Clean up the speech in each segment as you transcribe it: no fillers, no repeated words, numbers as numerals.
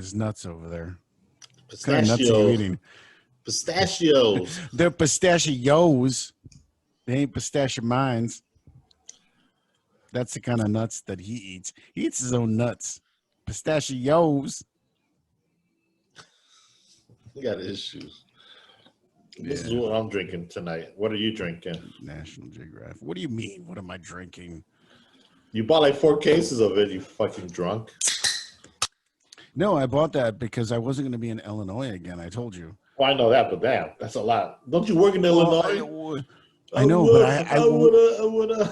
his nuts over there. Pistachios. What kind of nuts are you eating? Pistachios. They're pistachios. They ain't pistachio mines. That's the kind of nuts that he eats. He eats his own nuts. Pistachios. You got issues. This is what I'm drinking tonight. What are you drinking? National Geographic. What do you mean? What am I drinking? You bought like 4 cases of it, you fucking drunk. No, I bought that because I wasn't going to be in Illinois again. I told you. Well, I know that, but damn, that's a lot. Don't you work in Illinois? I know, but I would.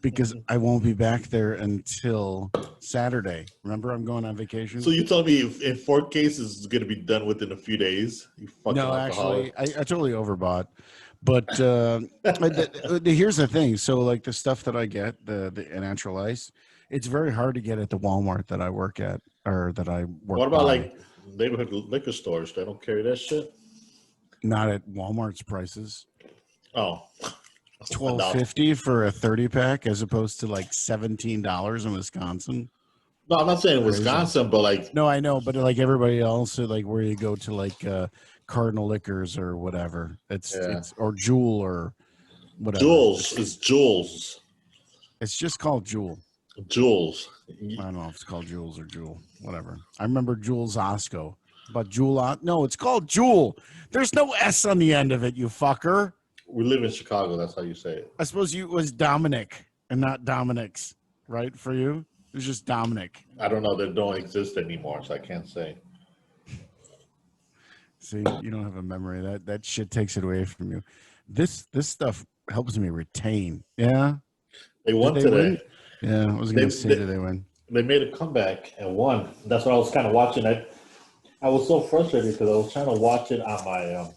Because I won't be back there until Saturday. Remember, I'm going on vacation. So you told me if in 4 cases it's going to be done within a few days? You fucking no, alcoholic. actually, I totally overbought. But here's the thing. So, like the stuff that I get, the natural ice, it's very hard to get at the Walmart that I work at or that I work. What about like neighborhood liquor stores? They don't carry that shit. Not at Walmart's prices. Oh. $12.50 for a 30-pack as opposed to like $17 in Wisconsin. No, I'm not saying Wisconsin, but like no, I know, but like everybody else, like where you go to like Cardinal Liquors or whatever, it's or Jewel or whatever. It's Jules. It's just called Jewel. Jules. I don't know if it's called Jules or Jewel, whatever. I remember Jules Osco, but Jewel. No, it's called Jewel. There's no S on the end of it, you fucker. We live in Chicago. That's how you say it. I suppose it was Dominic and not Dominic's, right? For you, it was just Dominic. I don't know. They don't exist anymore, so I can't say. See, you don't have a memory. That shit takes it away from you. This stuff helps me retain. Yeah. They won today. Win? Yeah, I was going to say that they win. They made a comeback and won. That's what I was kind of watching. I was so frustrated because I was trying to watch it on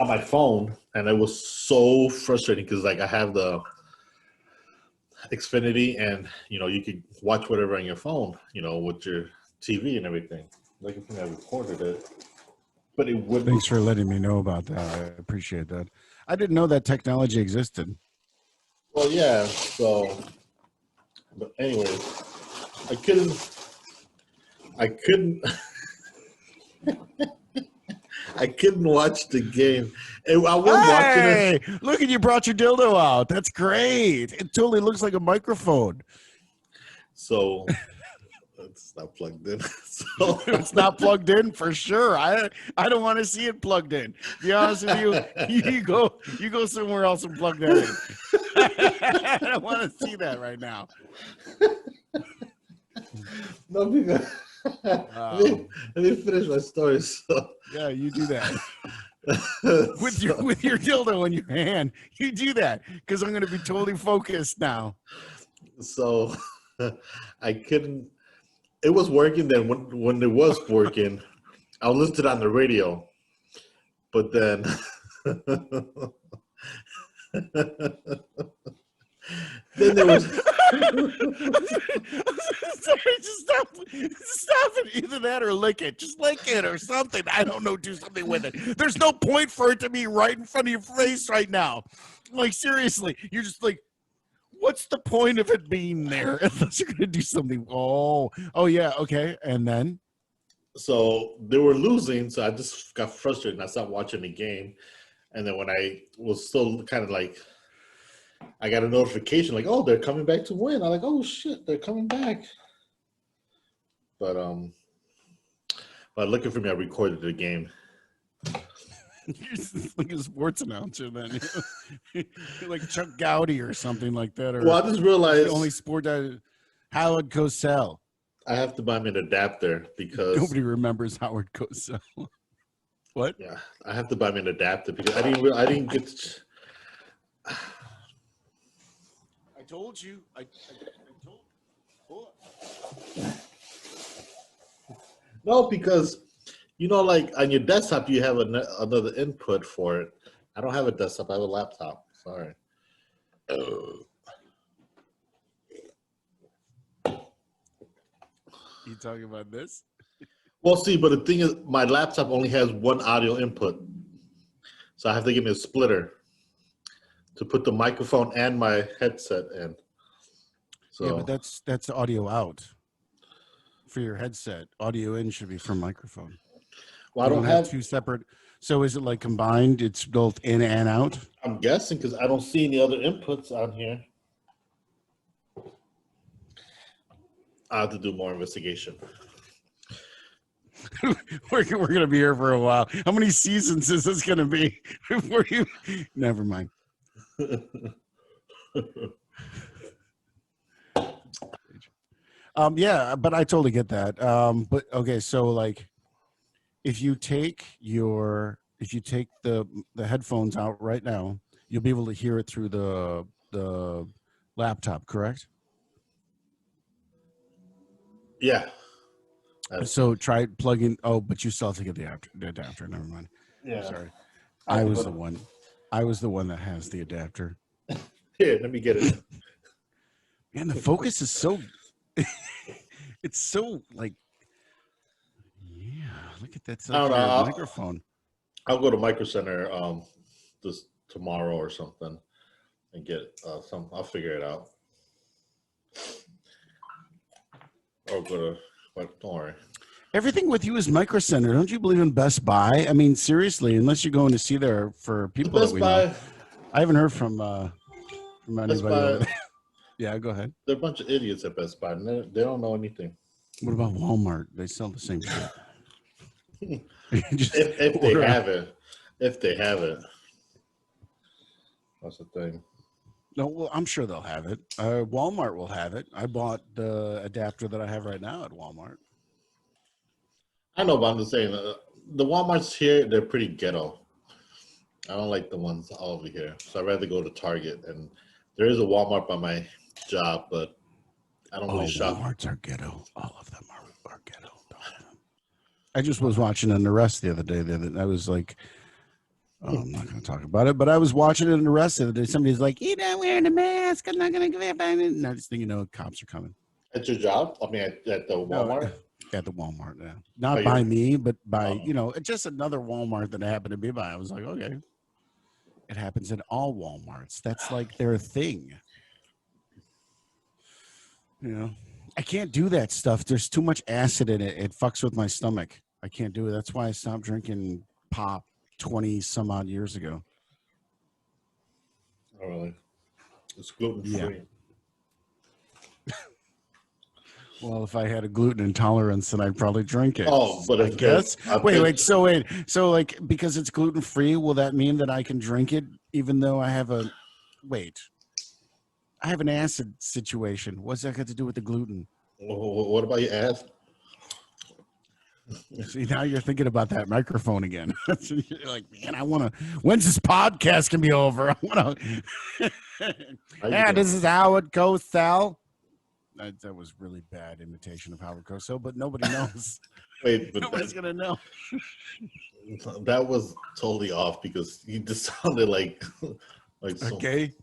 my phone, and it was so frustrating because like I have the Xfinity, and you could watch whatever on your phone, with your TV and everything. Like I think I recorded it, but it wouldn't. Thanks for letting me know about that. I appreciate that. I didn't know that technology existed. Well, yeah. So, but anyways, I couldn't. I couldn't watch the game. I was watching it. Look at you brought your dildo out. That's great. It totally looks like a microphone. So it's not plugged in. So it's not plugged in for sure. I don't want to see it plugged in. To be honest with you, you go somewhere else and plug that in. I don't want to see that right now. No, because let me finish my story. So yeah, you do that with your dildo in your hand. You do that because I'm going to be totally focused now. So I couldn't. It was working then. When it was working, I listened to it on the radio, but then. Then there was. Sorry, just stop it. Either that or lick it. Just lick it or something. I don't know. Do something with it. There's no point for it to be right in front of your face right now. Like seriously, you're just like, what's the point of it being there unless you're gonna do something? Oh yeah, okay. And then. So they were losing, so I just got frustrated and I stopped watching the game. And then when I was still kind of like. I got a notification like, oh, they're coming back to win. I'm like, oh shit, they're coming back. But looking for me, I recorded the game. You're just like a sports announcer then. You're like Chuck Gowdy or something like that. Or well, I just realized the only sport that Howard Cosell. I have to buy me an adapter because nobody remembers Howard Cosell. What? Yeah, I have to buy me an adapter because I didn't get. I told you. I told. Oh. No, because like on your desktop, you have another input for it. I don't have a desktop. I have a laptop. Sorry. You talking about this? Well, see, but the thing is, my laptop only has one audio input, so I have to give me a splitter to put the microphone and my headset in. So yeah, but that's audio out. for your headset. Audio in should be from microphone. Well, I You don't have have. two separate. So is it like combined? It's both in and out. I'm guessing because I don't see any other inputs on here. I have to do more investigation. we're gonna be here for a while. How many seasons is this gonna be before you? Never mind. Yeah, but I totally get that. But okay, so like, if you take the headphones out right now, you'll be able to hear it through the laptop, correct? Yeah. So try plugging. Oh, but you still have to get the adapter. Never mind. Yeah. Sorry, I was the one. I was the one that has the adapter. Here, let me get it. Man, the focus is so. It's so like. Yeah, look at that. It's I like don't know. your microphone. I'll go to Micro Center this tomorrow or something and get some. I'll figure it out. Or go to. But don't worry. Everything with you is Micro Center. Don't you believe in Best Buy? I mean, seriously, unless you're going to see there for people that we know. I haven't heard from anybody over there. Yeah, go ahead. They're a bunch of idiots at Best Buy. They don't know anything. What about Walmart? They sell the same shit. if they have it. If they have it. That's the thing. No, well, I'm sure they'll have it. Walmart will have it. I bought the adapter that I have right now at Walmart. I know, but I'm just saying, the Walmarts here, they're pretty ghetto. I don't like the ones all over here. So I'd rather go to Target. And there is a Walmart by my job, but I don't really shop. Walmarts are ghetto. All of them are ghetto. I just was watching an arrest the other day. I was like, I'm not going to talk about it, but I was watching it in the rest of the day. Somebody's like, "You're not wearing a mask. I'm not going to give it." And I just think, cops are coming. At your job? I mean, at the Walmart? No, at the Walmart, yeah. Not by me, but by, just another Walmart that I happened to be by. I was like, okay. It happens in all Walmarts. That's like their thing. I can't do that stuff. There's too much acid in it. It fucks with my stomach. I can't do it. That's why I stopped drinking pop 20 some odd years ago. Oh, really? It's gluten free. Yeah. Well, if I had a gluten intolerance, then I'd probably drink it. Oh, but I guess. Wait. So like, because it's gluten free, will that mean that I can drink it even though I have I have an acid situation. What's that got to do with the gluten? What about your ass? See, now you're thinking about that microphone again. You're like, man, I want to. When's this podcast can be over? I want to. Yeah, this is Howard Cosell. That was really bad imitation of Howard Cosell, but nobody knows. Wait, but nobody's gonna know. That was totally off because you just sounded like. Okay.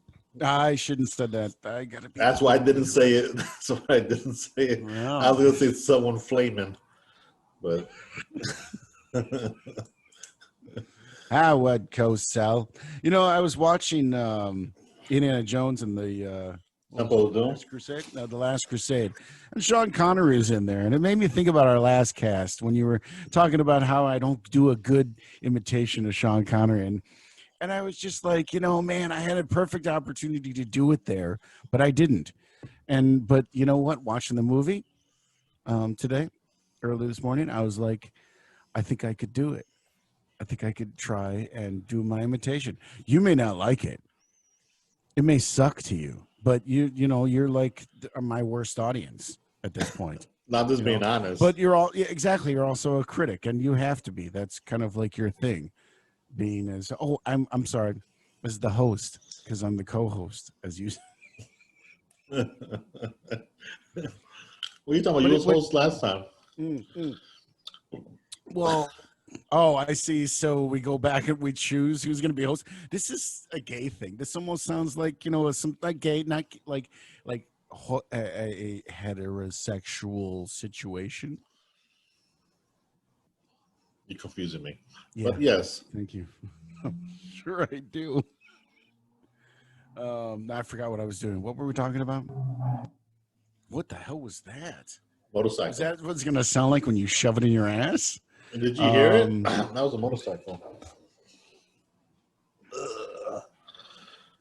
I shouldn't have said that. I gotta be. That's why I didn't say it. That's why I didn't say it. Wow. I was gonna say someone flaming. But Howard Cosell. I was watching Indiana Jones and the Last Crusade. No, the Last Crusade, and Sean Connery is in there, and it made me think about our last cast when you were talking about how I don't do a good imitation of Sean Connery, and I was just like, man, I had a perfect opportunity to do it there, but I didn't. But you know what? Watching the movie today. Early this morning, I was like, I think I could do it. I think I could try and do my imitation. You may not like it. It may suck to you, but you're like my worst audience at this point. Not just being honest. But you're exactly. You're also a critic, and you have to be. That's kind of like your thing. Being as I'm sorry, as the host because I'm the co-host as you. What are you talking about? You was host last time. Well, I see. So we go back and we choose who's going to be host. This is a gay thing. This almost sounds like some like gay, not like a heterosexual situation. You're confusing me. Yeah. But yes, thank you. I'm sure I do. I forgot what I was doing. What were we talking about? What the hell was that? Motorcycle. Is that what it's gonna sound like when you shove it in your ass? And did you hear it? That was a motorcycle.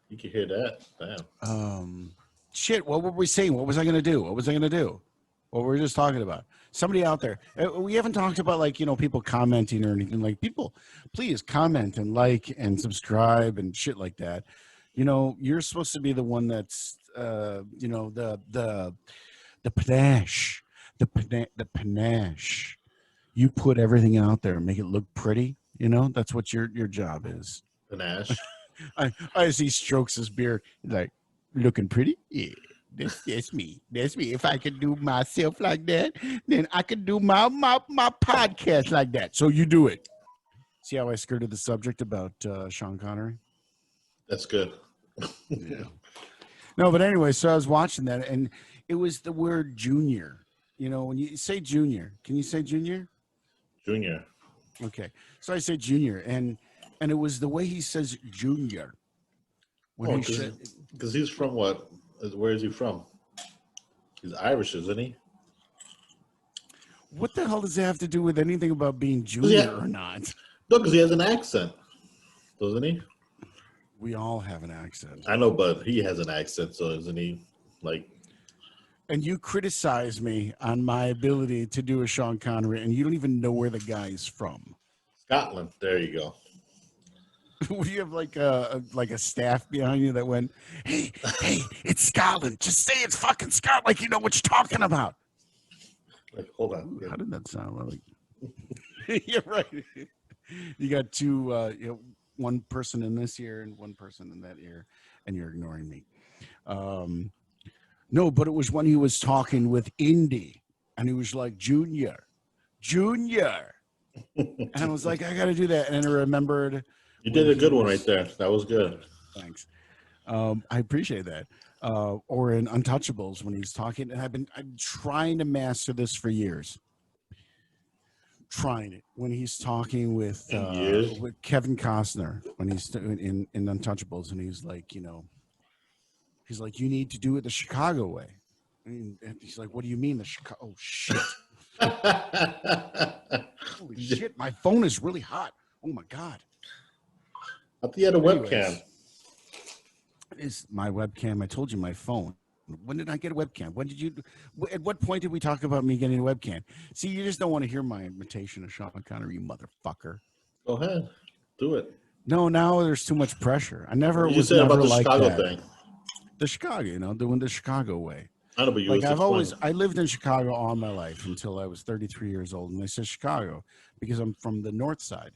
You can hear that. Damn. Shit. What were we saying? What was I gonna do? What was I gonna do? What were we just talking about? Somebody out there. We haven't talked about like people commenting or anything. Like people, please comment and like and subscribe and shit like that. You're supposed to be the one that's the panache, the panache. You put everything out there and make it look pretty. That's what your job is. Panache. I see strokes his beard. He's like, looking pretty? Yeah, that's me. That's me. If I could do myself like that, then I could do my podcast like that. So you do it. See how I skirted the subject about Sean Connery? That's good. Yeah. No, but anyway, so I was watching that, and it was the word junior. When you say junior, can you say junior? Junior. Okay. So I say junior, and it was the way he says junior. Because he's from what? Where is he from? He's Irish, isn't he? What the hell does that have to do with anything about being junior or not? No, because he has an accent, doesn't he? We all have an accent. I know, but he has an accent, so isn't he like? And you criticize me on my ability to do a Sean Connery, and you don't even know where the guy's from. Scotland. There you go. Would you have like a staff behind you that went, hey, it's Scotland. Just say it's fucking Scotland, like you know what you're talking about. Like, hold on. How did that sound? Like, you're right. You got two, one person in this ear and one person in that ear, and you're ignoring me. No, but it was when he was talking with Indy, and he was like, Junior. And I was like, I got to do that. And I remembered. You did a good one right there. That was good. Thanks. I appreciate that. Or in Untouchables when he's talking, and I'm trying to master this for years. Trying it when he's talking with Kevin Costner when he's in Untouchables, and he's like, he's like, you need to do it the Chicago way. And he's like, what do you mean the Chicago? Oh shit! Holy shit! My phone is really hot. Oh my god! I thought you had a webcam. Is my webcam? I told you my phone. When did I get a webcam? When did you? At what point did we talk about me getting a webcam? See, you just don't want to hear my imitation of Sean Connery, you motherfucker. Go ahead, do it. No, now there's too much pressure. I never you was said never about the like Chicago that. thing. The Chicago, doing the Chicago way. I know, but you like I lived in Chicago all my life until I was 33 years old, and they said Chicago because I'm from the north side,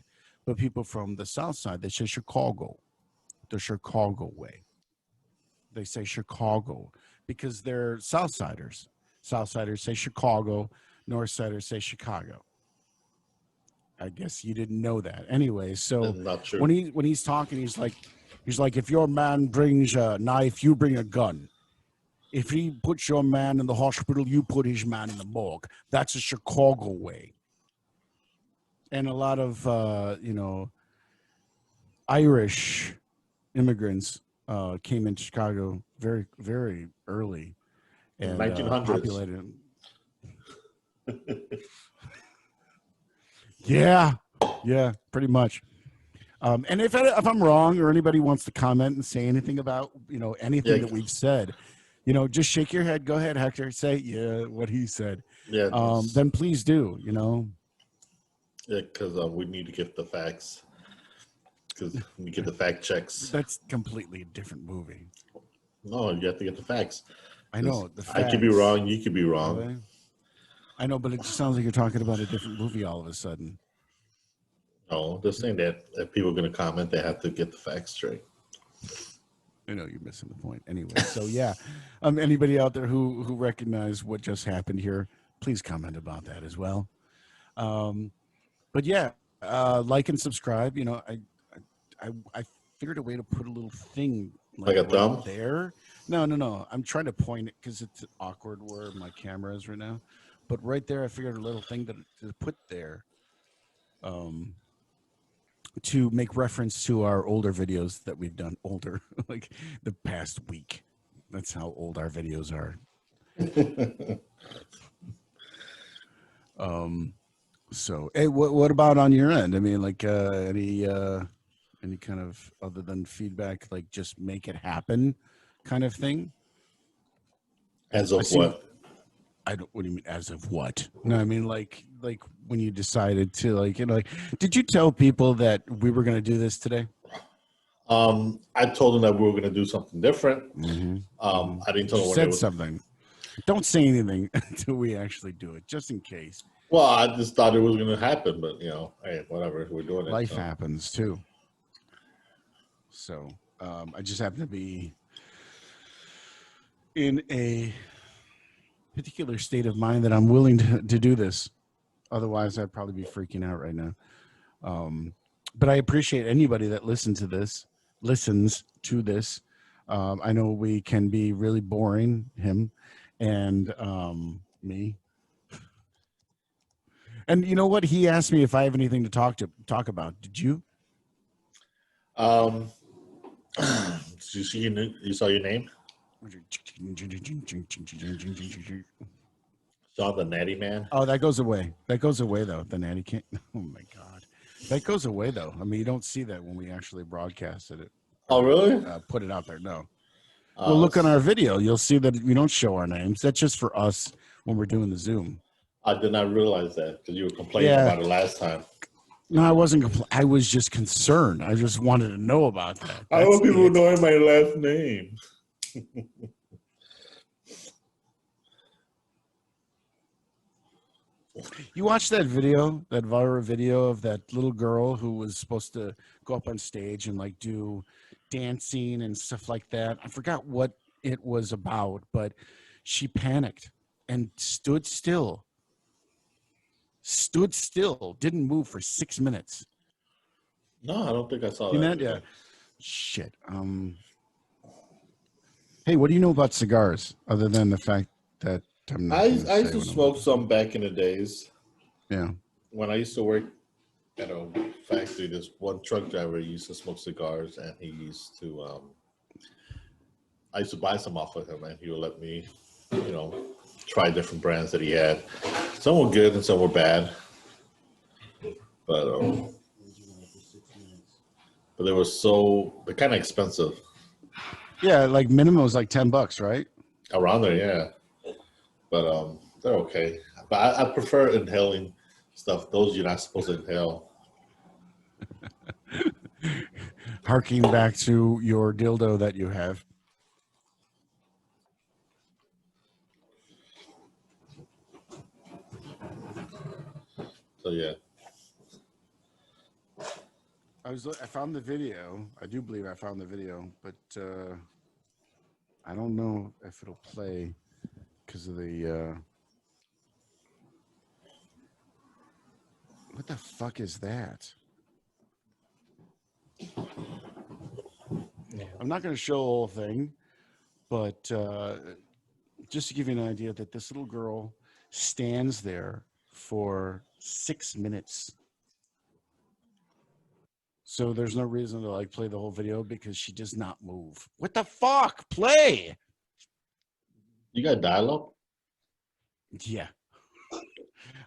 but people from the south side they say Chicago, the Chicago way. They say Chicago because they're Southsiders. Southsiders say Chicago, Northsiders say Chicago. I guess you didn't know that. Anyway, so not true. when he's talking, he's like, if your man brings a knife, you bring a gun. If he puts your man in the hospital, you put his man in the morgue. That's a Chicago way. And a lot of Irish immigrants came into Chicago very, very early and 1900s. Populated. Yeah, pretty much. And if I'm wrong or anybody wants to comment and say anything about anything that we've said, just shake your head. Go ahead, Hector. Say what he said. Yeah. Then please do. Yeah, because we need to get the facts. Because we get the fact checks. That's completely a different movie. No, you have to get the facts. I know. I could be wrong. You could be wrong. Really? I know, but it just sounds like you're talking about a different movie all of a sudden. No, they're saying that if people are going to comment, they have to get the facts straight. I know you're missing the point. Anyway, so yeah, anybody out there who recognize what just happened here, please comment about that as well. But yeah, like and subscribe. I figured a way to put a little thing like a thumb there. No. I'm trying to point it because it's awkward where my camera is right now. But right there, I figured a little thing to put there. To make reference to our older videos that we've done, like the past week. That's how old our videos are. So, hey, what about on your end? I mean, like any kind of other than feedback, like just make it happen, kind of thing. As I of see. what? I don't. What do you mean? As of what? No, I mean like when you decided to like. Did you tell people that we were going to do this today? I told them that we were going to do something different. Mm-hmm. I didn't But tell you them when it said was. something. Don't say anything until we actually do it, just in case. Well, I just thought it was going to happen, but hey, whatever. We're doing it. Life So. happens too. So I just happen to be in a particular state of mind that I'm willing to do this. Otherwise, I'd probably be freaking out right now. But I appreciate anybody that listens to this. I know we can be really boring, him and me. And you know what? He asked me if I have anything to talk about. Did you? Did you see you saw your name? Saw the Natty Man. Oh, that goes away. That goes away though. The nanny can't. Oh my god, that goes away though. I mean, you don't see that when we actually broadcasted it. Oh, really? Put it out there. No. Well, look on our video. You'll see that we don't show our names. That's just for us when we're doing the Zoom. I did not realize that because you were complaining about it last time. No, I wasn't. I was just concerned. I just wanted to know about that. I want people knowing my last name. You watched that video, that viral video of that little girl who was supposed to go up on stage and like do dancing and stuff like that. I forgot what it was about, but she panicked and stood still, didn't move for 6 minutes. No, I don't think I saw You that. know, yeah. Shit. Hey, what do you know about cigars other than the fact that I used to smoke some back in the days. Yeah. When I used to work at a factory, this one truck driver used to smoke cigars, and he used to. I used to buy some off of him, and he would let me, try different brands that he had. Some were good and some were bad, but they're kind of expensive. Yeah, like minimum was like $10, right? Around there, yeah. But they're okay. But I prefer inhaling stuff. Those you're not supposed to inhale. Harking back to your dildo that you have. So yeah. I found the video. I do believe I found the video, but I don't know if it'll play because of the. What the fuck is that? I'm not going to show the whole thing, but just to give you an idea that this little girl stands there for 6 minutes. So there's no reason to like play the whole video because she does not move. What the fuck? Play. You got dial-up? Yeah.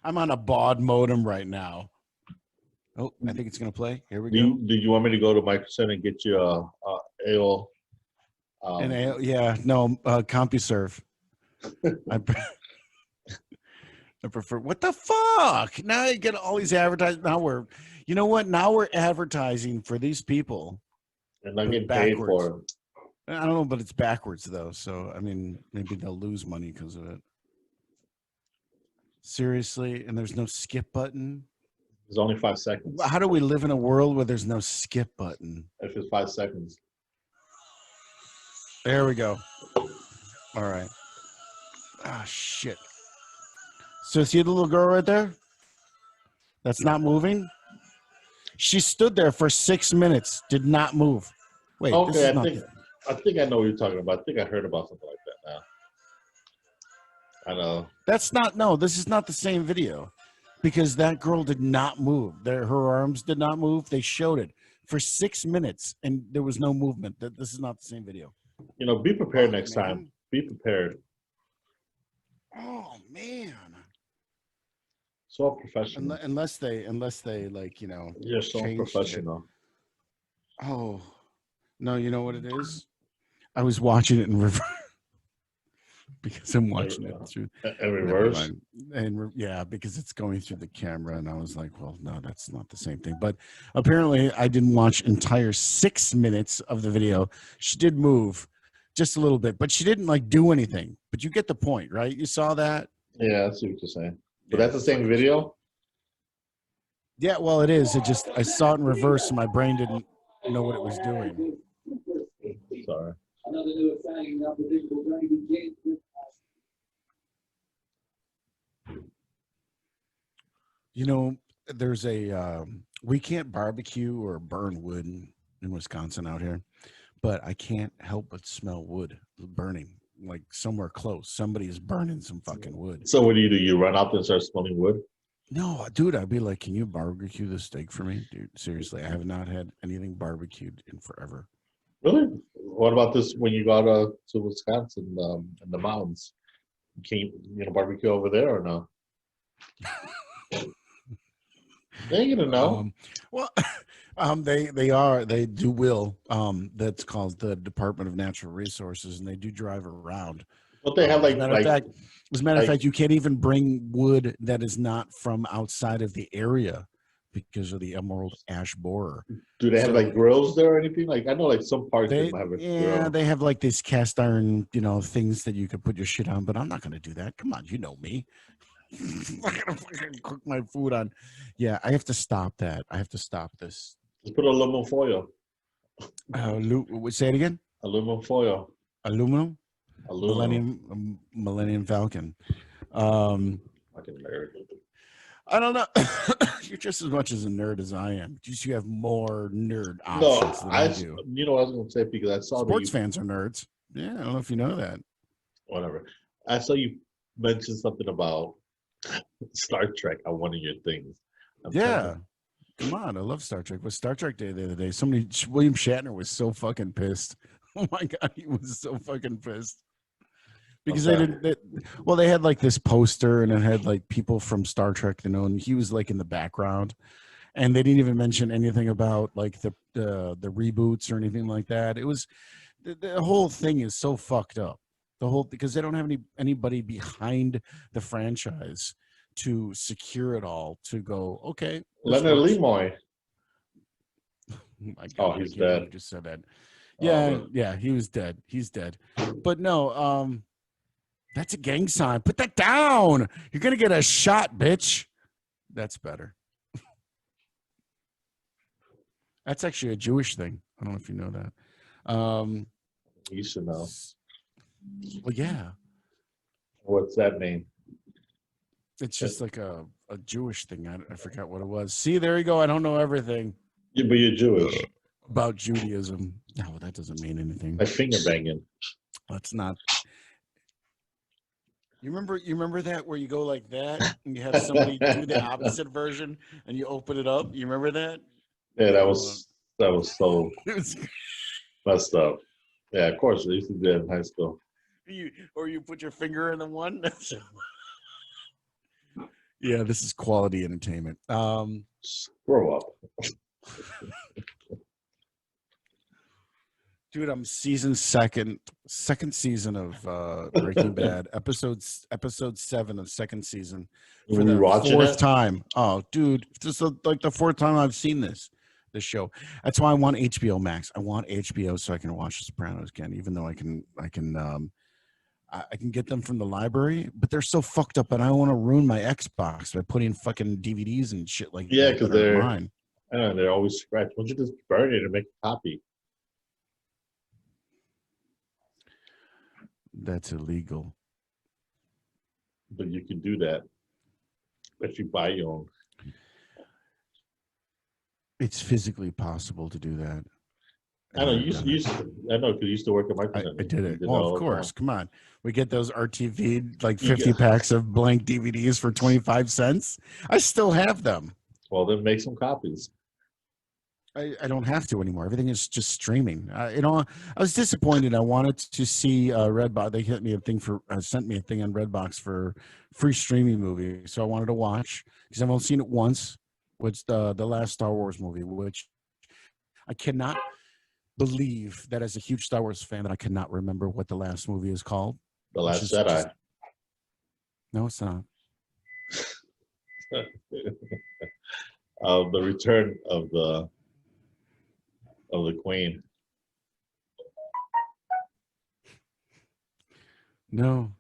I'm on a baud modem right now. Oh, I think it's going to play. Here we go. Do you want me to go to Microsoft and get you a AOL? CompuServe. I prefer. What the fuck? Now you get all these advertisements. You know what? Now we're advertising for these people. And I'm getting paid for it. I don't know, but it's backwards though. So I mean, maybe they'll lose money because of it. Seriously, and there's no skip button. There's only 5 seconds. How do we live in a world where there's no skip button? If it's 5 seconds. There we go. All right. Ah, shit. So see the little girl right there? That's not moving. She stood there for 6 minutes, did not move. Wait. Okay, I think I know what you're talking about. I think I heard about something like that now. I know. This is not the same video because that girl did not move. Her arms did not move. They showed it for 6 minutes and there was no movement. This is not the same video. Be prepared next time. Be prepared. Oh, man. So professional. Unless they like You're so changed it. professional. Oh no, you know what it is? I was watching it in reverse because I'm watching it through. In Never reverse. mind. And yeah, because it's going through the camera, and I was like, well, no, that's not the same thing. But apparently, I didn't watch entire 6 minutes of the video. She did move just a little bit, but she didn't like do anything. But you get the point, right? You saw that? Yeah, I see what you're saying. But Yeah, that's the same fucking- video. Yeah, well, it is. It just I saw it in reverse, and my brain didn't know what it was doing. Sorry. There's a we can't barbecue or burn wood in Wisconsin out here, but I can't help but smell wood burning, like somewhere close. Somebody is burning some fucking wood. So what do? You run out there and start smelling wood? No, dude, I'd be like, can you barbecue the steak for me? Dude, seriously, I have not had anything barbecued in forever. Really? What about this when you go out to Wisconsin in the mountains? Can you barbecue over there or no? They ain't gonna know. Well, they do will. That's called the Department of Natural Resources, and they do drive around. But they have As a matter of fact, you can't even bring wood that is not from outside of the area because of the emerald ash borer. Do they have like grills there or anything? Like I know like some parts they have a grill. They have like these cast iron, things that you could put your shit on, but I'm not gonna do that. Come on, you know me. I'm not gonna fucking cook my food on. Yeah, I have to stop that. I have to stop this. Just put aluminum foil. Say it again. Aluminum foil. Aluminum. Millennium Falcon. Fucking nerd. I don't know. You're just as much as a nerd as I am. Just you have more nerd options than I do. You know what I was going to say because I saw sports fans are nerds. Yeah, I don't know if you know that. Whatever. I saw you mention something about Star Trek on one of your things. Come on, I love Star Trek. Was Star Trek Day the other day? William Shatner was so fucking pissed. Oh my god, he was so fucking pissed. Because they had like this poster and it had like people from Star Trek, and he was like in the background, and they didn't even mention anything about like the reboots or anything like that. It was the whole thing is so fucked up. Because they don't have anybody behind the franchise to secure it all to go, okay. Leonard Nimoy. My God, he's dead. You just said that. Yeah, he was dead. He's dead. But no, that's a gang sign. Put that down. You're gonna get a shot, bitch. That's better. That's actually a Jewish thing. I don't know if you know that. You should know. Well, yeah. What's that mean? It's just like a Jewish thing. I forgot what it was. See, there you go. I don't know everything. Yeah, but you're Jewish. About Judaism. No, that doesn't mean anything. Like finger banging. That's not. You remember that where you go like that and you have somebody do the opposite version and you open it up? You remember that? Yeah, that was so messed up. Yeah, of course. I used to do that in high school. You put your finger in the one. Yeah, this is quality entertainment. Grow up. Dude, I'm second season of Breaking Bad, episode 7 of second season for the fourth time. Oh, dude, this is like the fourth time I've seen this show. That's why I want HBO Max. I want HBO so I can watch The Sopranos again, even though I can get them from the library, but they're so fucked up, and I don't want to ruin my Xbox by putting fucking DVDs and shit like that. Yeah, because they're always scratched. Why don't you just burn it and make a copy? That's illegal. But you can do that if you buy your own. It's physically possible to do that. I know because you used to work at Microsoft. I did it. Well, of course. Come on. We get those RTV like 50 packs of blank DVDs for 25 cents. I still have them. Well, then make some copies. I don't have to anymore. Everything is just streaming. You know, I was disappointed. I wanted to see Redbox. They hit me a thing for sent me a thing on Redbox for free streaming movie. So I wanted to watch because I've only seen it once. Which the last Star Wars movie, which I cannot believe that as a huge Star Wars fan that I cannot remember what the last movie is called. The Last Jedi. No, it's not. The Return of the Queen. No.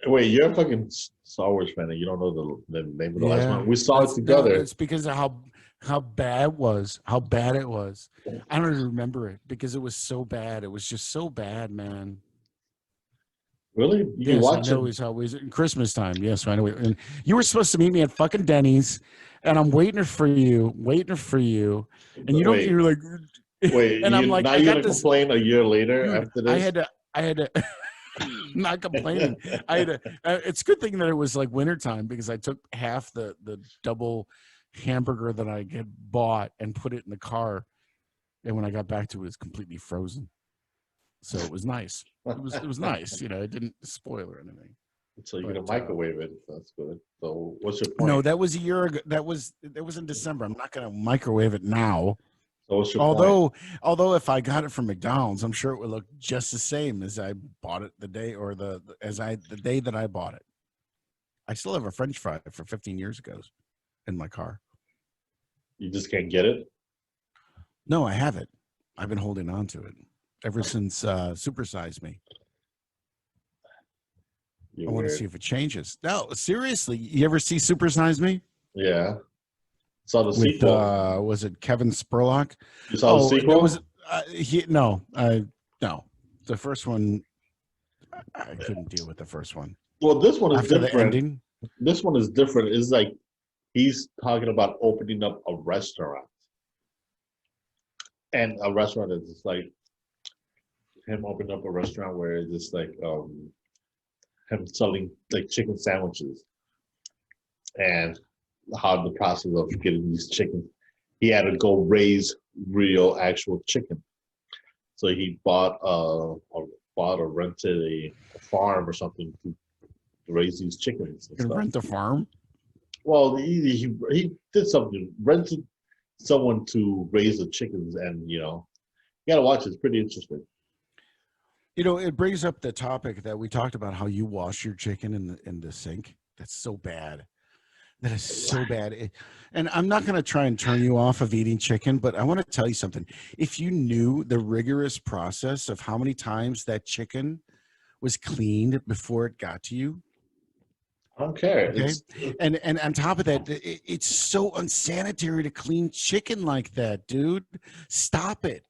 Wait, you're a fucking Star Wars fan and you don't know the name of the last one? We saw it No, together. it's because of how bad it was. How bad it was. I don't even remember it because it was so bad. It was just so bad, man. Really? You Yes, watch I know. it? It's always Christmas time. Yes, I know. And you were supposed to meet me at fucking Denny's, and I'm waiting for you, and you don't. Wait. You're like, Wait, and I'm like, now I you're got gonna this. complain a year later Dude, after this? I had to. Not complaining. I had to. It's a good thing that it was like wintertime because I took half the double hamburger that I had bought and put it in the car, and when I got back to it, it was completely frozen. So it was nice. It was nice. You know, it didn't spoil or anything. So you're But, gonna microwave it. That's good. So what's your point? No, that was a year ago. That was in December. I'm not going to microwave it now. So what's your point? Although if I got it from McDonald's, I'm sure it would look just the same as I bought it the day that I bought it. I still have a French fry for 15 years ago in my car. You just can't get it? No, I have it. I've been holding on to it ever since Supersize Me. You're I want to weird. see if it changes. No, seriously, you ever see Supersize Me? Yeah. Saw the With sequel. was it Kevin Spurlock? You saw the sequel? There was no. The first one I couldn't deal with the first one. Well, this one is After the different. ending, This one is different. It's like he's talking about opening up a restaurant. And a restaurant is just like him opening up a restaurant where it's just like him selling like chicken sandwiches and how the process of getting these chickens. He had to go raise real actual chicken. So he bought or rented a farm or something to raise these chickens. you rent a farm. Well, he did something, rented someone to raise the chickens, and you gotta watch it. It's pretty interesting. You know, it brings up the topic that we talked about, how you wash your chicken in the sink. That's so bad. That is so bad. And I'm not going to try and turn you off of eating chicken, but I want to tell you something. If you knew the rigorous process of how many times that chicken was cleaned before it got to you, I don't care. okay? And on top of that, it's so unsanitary to clean chicken like that, dude. Stop it.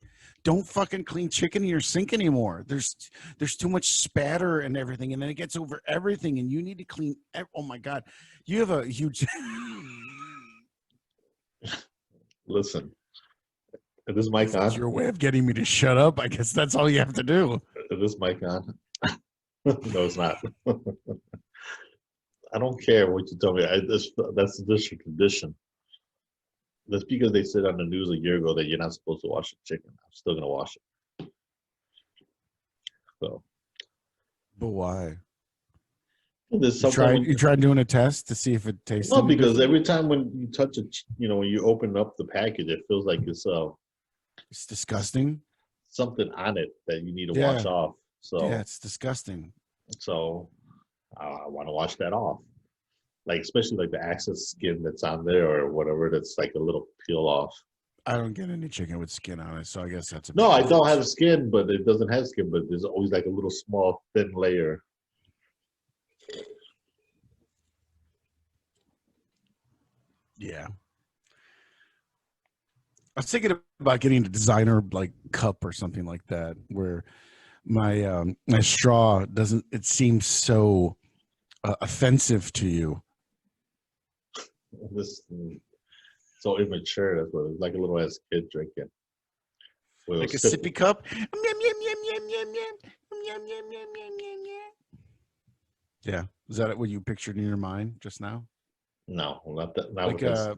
Don't fucking clean chicken in your sink anymore. There's too much spatter and everything, and then it gets over everything, and you need to clean. Oh my God, you have a huge. Listen, is this mic on? That's your way of getting me to shut up. I guess that's all you have to do. Is this mic on? No, it's not. I don't care what you tell me. That's just a tradition. That's because they said on the news a year ago that you're not supposed to wash the chicken. I'm still gonna wash it. So, But why? there's You something. you tried doing a test to see if it tastes. No, because every time when you touch it, when you open up the package, it feels like it's disgusting. something on it that you need to wash off. So yeah, it's disgusting. So I want to wash that off. Like, especially like the excess skin that's on there or whatever, that's like a little peel off. I don't get any chicken with skin on it, so I guess that's a No, I don't have skin, but it doesn't have skin, but there's always like a little small thin layer. Yeah. I was thinking about getting a designer like cup or something like that, where my my straw doesn't. It seems so offensive to you. This so immature. That's what it's like, a little ass kid drinking. Like a sippy cup. Yeah, is that what you pictured in your mind just now? No, not that. Not Like with this.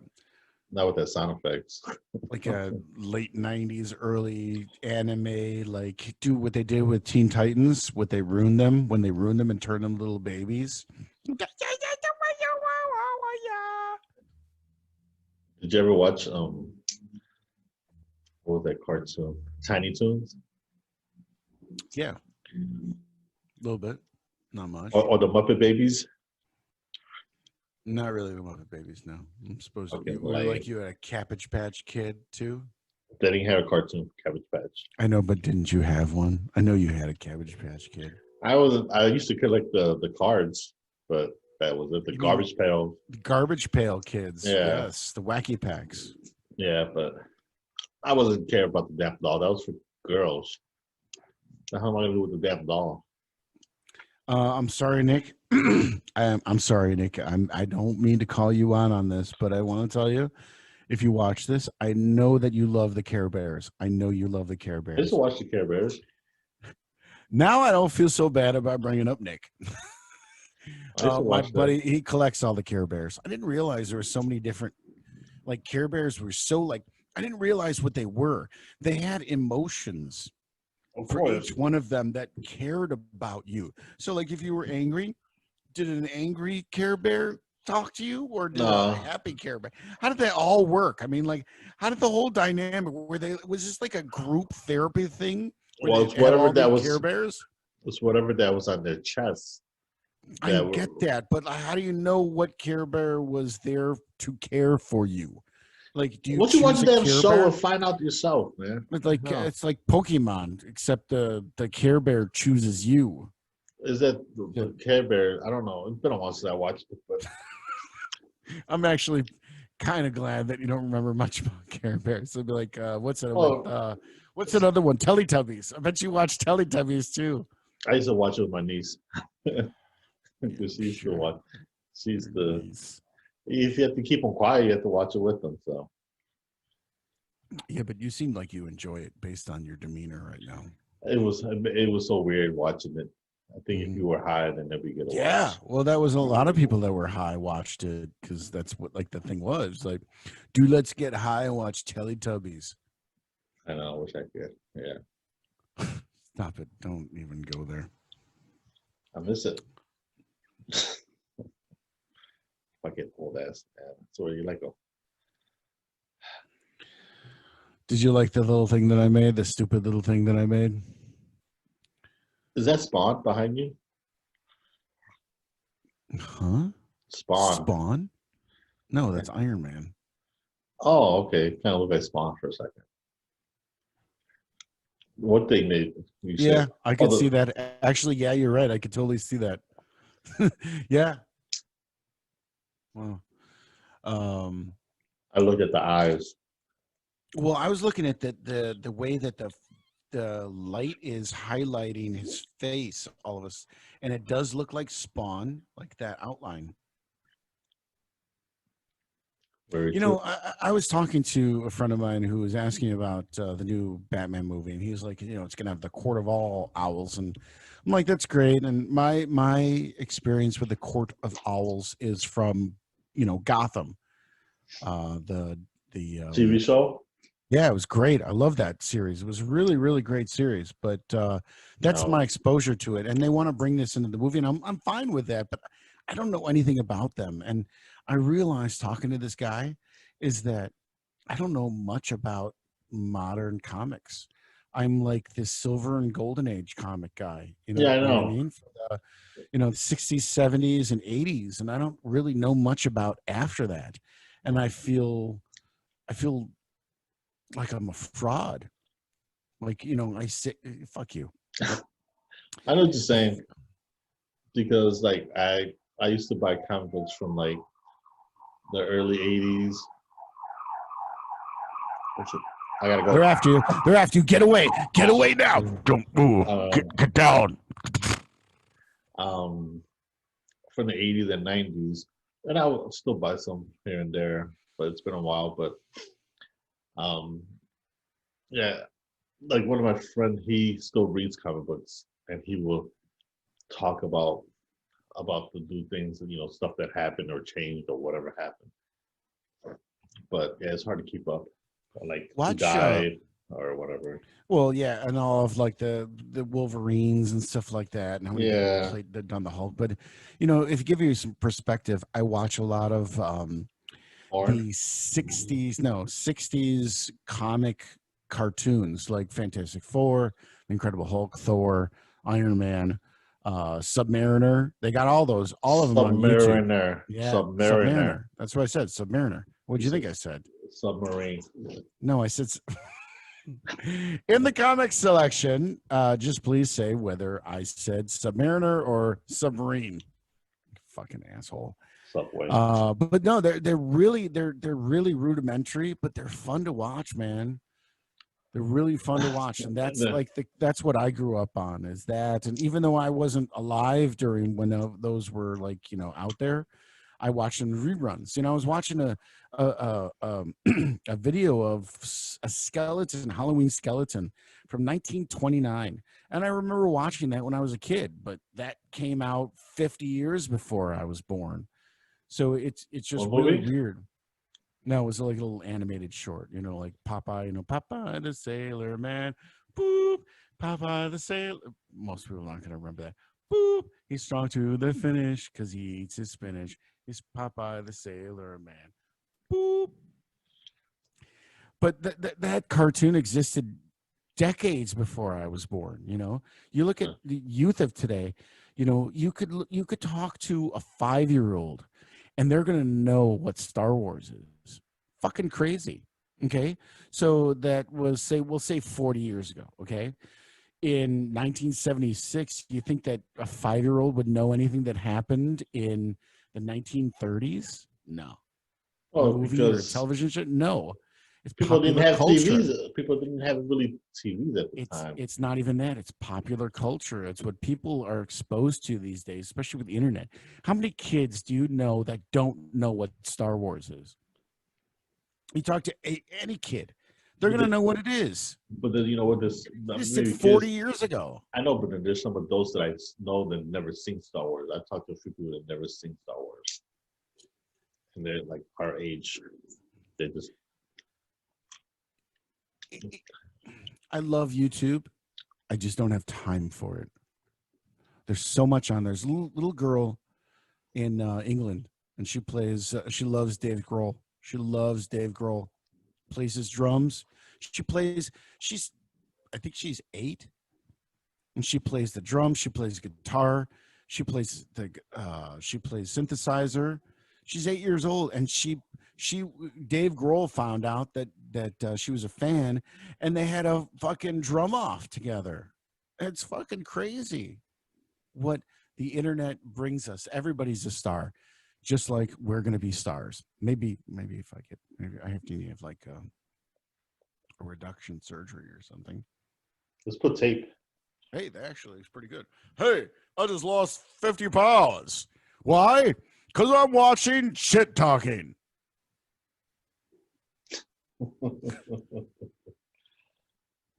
Not with that sound effects. like a late '90s, early anime. Like do what they did with Teen Titans. What they ruined them when they ruined them and turned them little babies. Did you ever watch what was that cartoon? Tiny Toons? Yeah, a little bit, not much. Or the Muppet Babies? Not really the Muppet Babies. No, I'm supposed to. Okay, Were like you had a Cabbage Patch Kid too. They didn't have a cartoon for Cabbage Patch. I know, but didn't you have one? I know you had a Cabbage Patch Kid. I used to collect the cards, but that was it. The You mean Garbage Pail. Garbage Pail Kids. Yeah. Yes, the Wacky Packs. Yeah, but I wasn't care about the Daft Doll. That was for girls. The hell am I gonna do with the Daft Doll? I'm sorry, Nick. I'm sorry, Nick. I don't mean to call you on this, but I want to tell you, if you watch this, I know that you love the Care Bears. I know you love the Care I used Bears. to watch the Care Bears. Now I don't feel so bad about bringing up Nick. I used to My watch buddy, he collects all the Care Bears. I didn't realize there were so many different, like Care Bears were so like, I didn't realize what they were. They had emotions Of for course. each one of them that cared about you. So like if you were angry, did an angry Care Bear talk to you or did a No. happy Care Bear? How did that all work? I mean, like how did the whole dynamic was this like a group therapy thing where Well, they it's had whatever all that the was. Care Bears? It's whatever that was on their chest. I That get that, but how do you know what Care Bear was there to care for you? Like, do you Once you watch choose the a damn Care show Bear? and find out yourself, man. It's like No. it's like Pokemon, except the Care Bear chooses you. Is that the Care Bear? I don't know. It's been a while since I watched it, but I'm actually kind of glad that you don't remember much about Care Bears. So be like, what's it? Oh. What's another one? Teletubbies. I bet you watch Teletubbies too. I used to watch it with my niece. Because she used to Sure. watch. She's the. Nice. If you have to keep them quiet, you have to watch it with them. So Yeah, but you seem like you enjoy it based on your demeanor right now. it was so weird watching it. I think if Mhm. you were high, then they'd be good to Yeah, watch. well, that was a lot of people that were high watched it because that's what like the thing was like, dude, let's get high and watch Teletubbies. I know. I wish I could. Yeah, Stop it! Don't even go there. I miss it. Fucking old ass man. So you like a Did you like the little thing that I made? The stupid little thing that I made? is that Spawn behind you? Huh? Spawn. Spawn? No, that's Iron Man. Oh, okay. Kind of look like Spawn for a second. What they made? You Yeah, said? I could Oh, see that. Actually, yeah, you're right. I could totally see that. Yeah. Wow. I looked at the eyes. Well, I was looking at the way that the light is highlighting his face, all of us, and it does look like Spawn, like that outline. Very You true. know, I was talking to a friend of mine who was asking about the new Batman movie, and he was like, you know, it's going to have the Court of All Owls, and I'm like, that's great. And my experience with the Court of Owls is from, you know, Gotham, the TV show? yeah, it was great. I love that series. It was a really, really great series. But that's No. my exposure to it. And they want to bring this into the movie, and I'm fine with that. But I don't know anything about them. And I realized talking to this guy is that I don't know much about modern comics. I'm like this silver and golden age comic guy. You know, Yeah, I what know. I mean? For the, you know, 60s, 70s, and 80s, and I don't really know much about after that. And I feel like I'm a fraud. Like, you know, I say, fuck you. I know what you're saying. Because like I used to buy comic books from like the early 80s. I gotta They're go. after you. They're after you. Get away. Get away now. Don't move. Get down. From the 80s and 90s. And I will still buy some here and there, but it's been a while. But yeah, like one of my friends, he still reads comic books and he will talk about the new things and stuff that happened or changed or whatever happened. But yeah, it's hard to keep up. Like who Watch. died or whatever. Well, yeah, and all of like the Wolverines and stuff like that, and how many people Yeah. played done the Hulk. But if you give you some perspective, I watch a lot of Porn. the '60s comic cartoons like Fantastic Four, Incredible Hulk, Thor, Iron Man, Submariner. They got all of them on YouTube. Submariner. Yeah, Submariner. Submariner. That's what I said. Submariner. What do you think I said? Submarine. No, I said. In the comic selection, just please say whether I said Submariner or Submarine. Fucking asshole. Subway. But no, they're really rudimentary, but they're fun to watch, man. They're really fun to watch, and that's that's what I grew up on. Is that, and even though I wasn't alive during when those were out there, I watched them reruns. I was watching a video of a skeleton, Halloween skeleton from 1929, and I remember watching that when I was a kid. But that came out 50 years before I was born, so it's just What really movie? weird. No, it was like a little animated short, like Popeye, Popeye the Sailor Man, boop, Popeye the Sailor. Most people aren't going to remember that. Boop, he's strong to the finish because he eats his spinach. He's Popeye the Sailor Man. Boop. But that cartoon existed decades before I was born. You look at the youth of today. You could talk to a 5-year-old, and they're gonna know what Star Wars is. Fucking crazy. Okay, so that was we'll say 40 years ago. Okay, in 1976, you think that a 5-year-old would know anything that happened in the 1930s? No. Oh, Movie or because television show? No. It's people didn't popular have culture. TVs. People didn't have really TVs at the time. It's not even that. It's popular culture. It's what people are exposed to these days, especially with the internet. How many kids do you know that don't know what Star Wars is? You talk to any kid, they're going to know what it is. But then, what this existed 40 years ago. I know, but then there's some adults that I know that never seen Star Wars. I talked to a few people that never seen Star Wars, and they're like our age. They just. I love YouTube. I just don't have time for it. There's so much on there. There's a little girl in England, and she plays. She loves Dave Grohl. She loves Dave Grohl. Plays his drums. She plays. I think she's 8, and she plays the drums. She plays guitar. She plays synthesizer. She's 8 years old, and Dave Grohl found out that she was a fan, and they had a fucking drum off together. It's fucking crazy what the internet brings us. Everybody's a star, just like we're gonna be stars. Maybe if I have to have like a reduction surgery or something. Let's put tape. Hey, that actually is pretty good. Hey, I just lost 50 pounds. Why? Because I'm watching shit talking.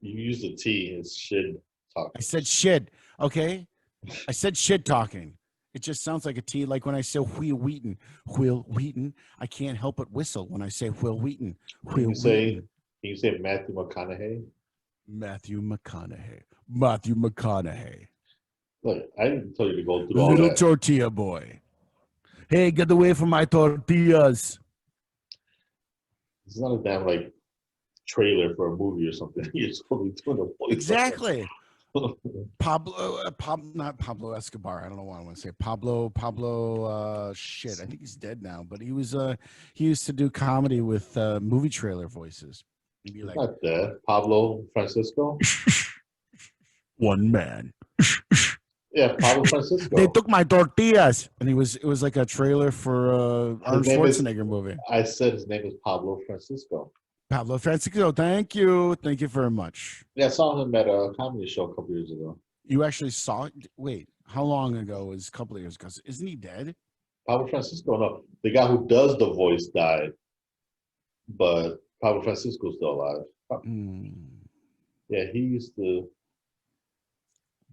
You use the T. It's shit talking. I said shit. Okay. I said shit talking. It just sounds like a T. Like when I say Will Wheaton. Will Wheaton. I can't help but whistle when I say Will Wheaton. Can you say Matthew McConaughey? Matthew McConaughey. Matthew McConaughey. Look, I didn't tell you to go through all that. Little tortilla boy. Hey, get away from my tortillas. It's not a damn like trailer for a movie or something. You're supposed to be doing a voice. Exactly. Not Pablo Escobar. I don't know why I want to say Pablo. Shit, I think he's dead now. But he used to do comedy with movie trailer voices. He'd be like, not that. Pablo Francisco. One man. Yeah, Pablo Francisco. They took my tortillas, and it was like a trailer for Arnold Schwarzenegger movie. I said his name is Pablo Francisco. Pablo Francisco, thank you very much. Yeah, I saw him at a comedy show a couple years ago. You actually saw it? Wait, how long ago? Was a couple of years ago? Isn't he dead? Pablo Francisco, no, the guy who does the voice died, but Pablo Francisco's still alive. Yeah, he used to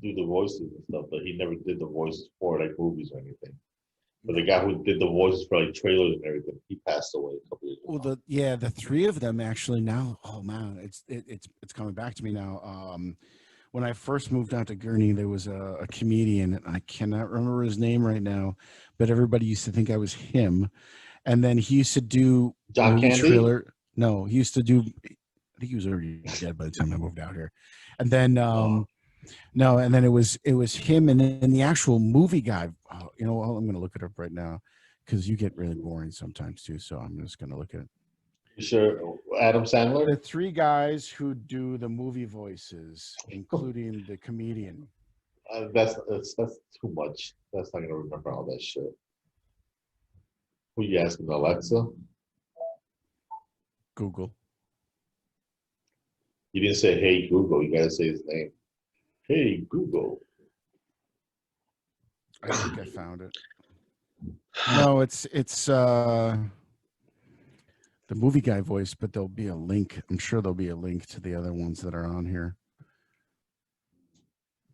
do the voices and stuff, but he never did the voices for like movies or anything. But the guy who did the voices for like trailers and everything, he passed away a couple years Well, the three of them actually now. Oh man, it's coming back to me now. When I first moved out to Gurney, there was a comedian, and I cannot remember his name right now, but everybody used to think I was him. And then he used to do John movie Candy? trailer. No, he used to do. I think he was already dead by the time I moved out here. And then no, and then it was him, and then the actual movie guy. Oh, you know, well, I'm going to look it up right now because you get really boring sometimes too. So I'm just going to look at it. You sure? Adam The Sandler? three guys who do the movie voices, including the comedian. That's too much. That's not gonna remember all that shit. Who you asking, Alexa? Google. You didn't say, "Hey Google." You gotta say his name. Hey Google. I think I found it. No, it's the movie guy voice, but there'll be a link. I'm sure there'll be a link to the other ones that are on here.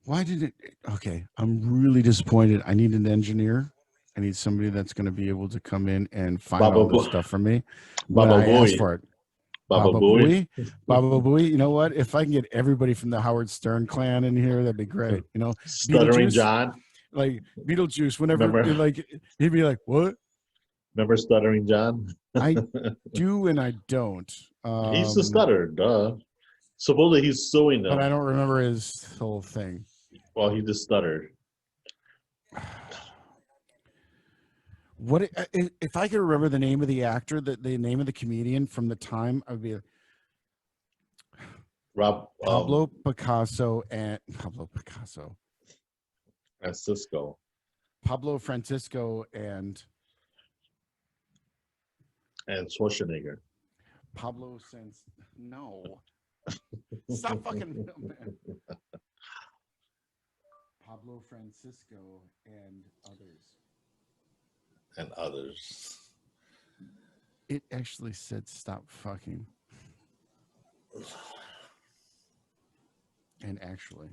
Why did it? Okay, I'm really disappointed. I need an engineer. I need somebody that's going to be able to come in and find Baba all this Booey. stuff for me when Baba I ask Booey. for it. Baba Booey. Baba Booey. You know what? If I can get everybody from the Howard Stern clan in here, that'd be great. You know, Stuttering Beetlejuice, John. like Beetlejuice. Whenever Remember? like he'd be like, "What?" Remember Stuttering John? I do and I don't. He used to stutter, duh. Supposedly he's suing But I them. don't remember his whole thing. Well, he just stuttered. What if I could remember the name of the actor, the name of the comedian from the time? I would be Rob Pablo Picasso. Francisco. Pablo Francisco and Schwarzenegger. Pablo Sans. No, stop fucking. Man. Pablo Francisco and others. And others. It actually said stop fucking. And actually,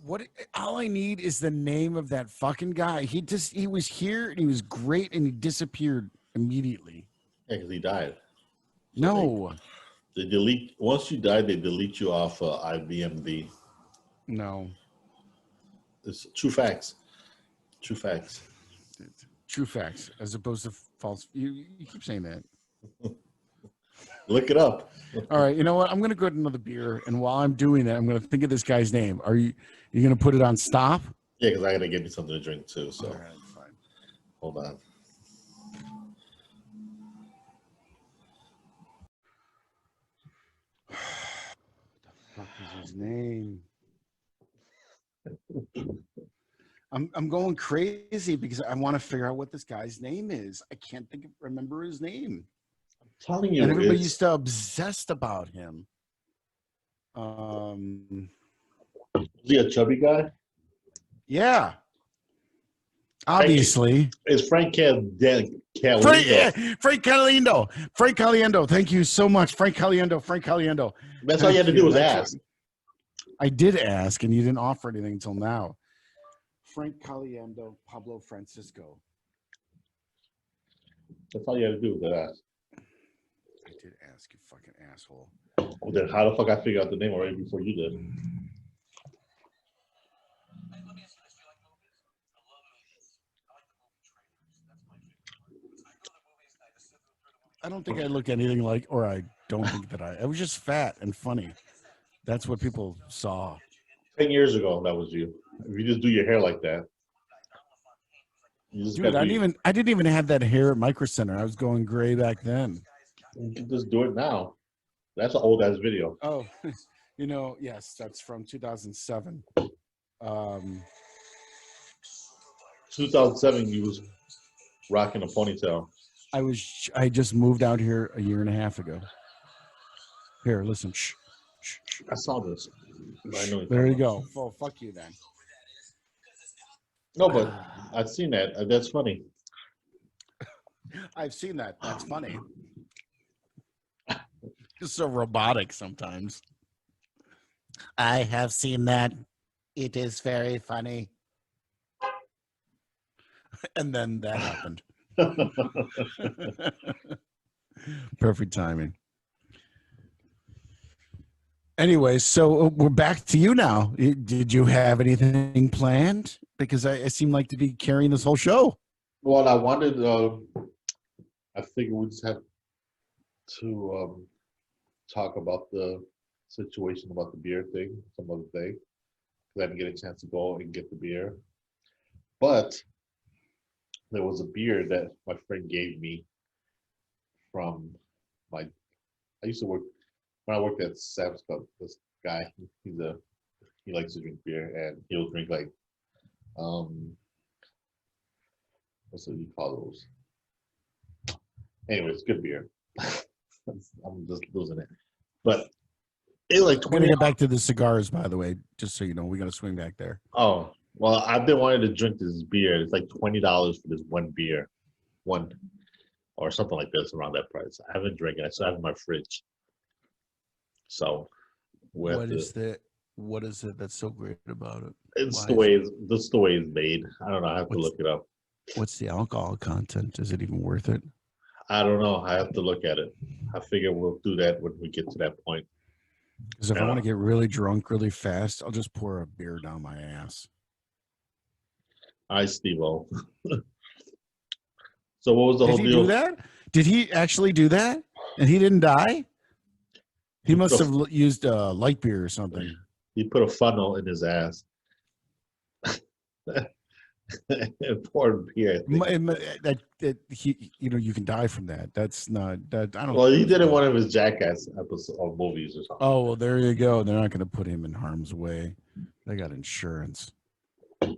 what all I need is the name of that fucking guy. He was here and he was great and he disappeared immediately. Yeah, because he died. So No. They delete once you die. They delete you off IBMD. No. It's true facts. True facts. True facts, as opposed to false. You keep saying that. Look it up. All right, you know what? I'm gonna go get another beer, and while I'm doing that, I'm gonna think of this guy's name. Are you gonna put it on stop? Yeah, because I gotta get me something to drink too. So all right, fine. Hold on. What the fuck is his name? I'm going crazy because I want to figure out what this guy's name is. I can't remember his name. I'm telling you, and everybody used to obsessed about him. Is he a chubby guy? Yeah. Obviously. It's Frank Caliendo. Frank Caliendo. Frank Caliendo. Thank you so much. Frank Caliendo. That's all you had to do was ask. I did ask, and you didn't offer anything until now. Frank Caliendo, Pablo Francisco. That's all you had to do was ask. I did ask, you fucking asshole. Well, then how the fuck I figured out the name already before you did? I don't think I look anything like, or I don't think that I was just fat and funny. That's what people saw. 10 years ago, that was you. If you just do your hair like that. Dude, I didn't even have that hair at Micro Center. I was going gray back then. You can just do it now. That's an old ass video. Oh, yes, that's from 2007. 2007, you was rocking a ponytail. I just moved out here a year and a half ago. Here, listen. Shh. I saw this. I know there you go. Well, fuck you then. No, but I've seen that. That's funny. I've seen that. That's funny. It's so robotic sometimes. I have seen that. It is very funny. And then that happened. Perfect timing. Anyway, so we're back to you now. Did you have anything planned? Because I seem like to be carrying this whole show. Well, I wanted. I figured we just have to talk about the situation about the beer thing some other day because I didn't get a chance to go and get the beer. But there was a beer that my friend gave me from my. I used to work when I worked at Sam's Club. This guy, he likes to drink beer, and he'll drink like what's what you call those? Anyways, good beer. I'm just losing it, but it like We're gonna 20. get back to the cigars, by the way, just so you know. We got to swing back there. Oh, well, I've been wanting to drink this beer. It's like $20 for this one beer, one or something like this around that price. I haven't drank it. I still have it in my fridge. So What is that? What is it that's so great about it? it's Why the is way it? it's the way it's made. I don't know. I have to What's look it up. what's the alcohol content? Is it even worth it? I don't know. I have to look at it. I figure we'll do that when we get to that point. Because if I want Yeah. to get really drunk really fast, I'll just pour a beer down my ass. Hi, Steve-O. So what was the Did whole he do deal? that? Did he actually do that? And he didn't die? He He must put have used light beer or something. he put a funnel in his ass and poured beer. I think. That he, you can die from that. That's not that. I don't. Well, think he that's did it in good. one of his Jackass episodes or movies or something. Oh well, there you go. They're not going to put him in harm's way. They got insurance. So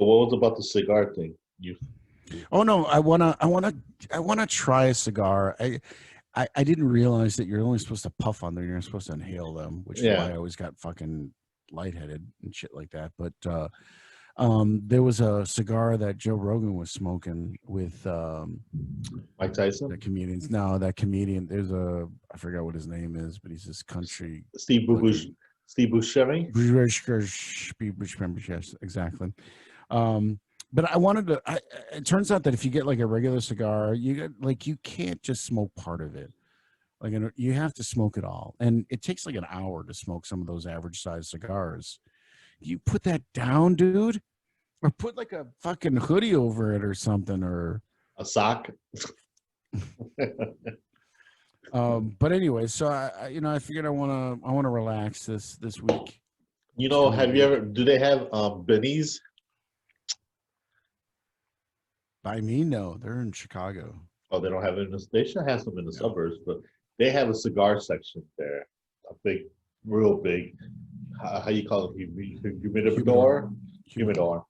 what was about the cigar thing? You Oh no, I wanna try a cigar. I didn't realize that you're only supposed to puff on them. You're not supposed to inhale them, which is why yeah. I always got fucking lightheaded and shit like that. But there was a cigar that Joe Rogan was smoking with Mike Tyson, the comedians. No, that comedian. There's I forgot what his name is, but he's this country Steve Bubush, looking. Steve Buscemi. Yes, exactly. Um, but I wanted to. It turns out that if you get like a regular cigar, you get like you can't just smoke part of it. Like you have to smoke it all, and it takes like an hour to smoke some of those average size cigars. You put that down, dude, or put like a fucking hoodie over it or something, or. A sock. But anyway, so I figured I wanna relax this week. You This know, coming have you week. ever? Do they have bennies? By me, no, they're in Chicago. Oh, they don't have it in the. They should have some in the No. suburbs, but they have a cigar section there. A big, real big. How you call it? Humidor. Humidor.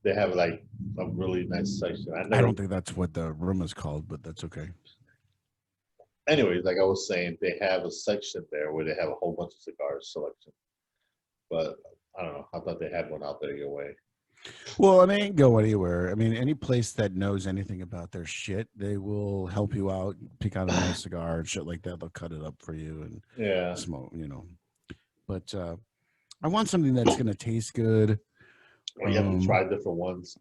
They have like a really nice section. I I never. don't think that's what the room is called, but that's okay. Anyways, like I was saying, they have a section there where they have a whole bunch of cigars selection. But I don't know. I thought they had one out there your way. Well, I mean, go anywhere. I mean, any place that knows anything about their shit, they will help you out, pick out a nice cigar and shit like that. They'll cut it up for you and Yeah. smoke. But I want something that's gonna taste good. Or you have to try different ones.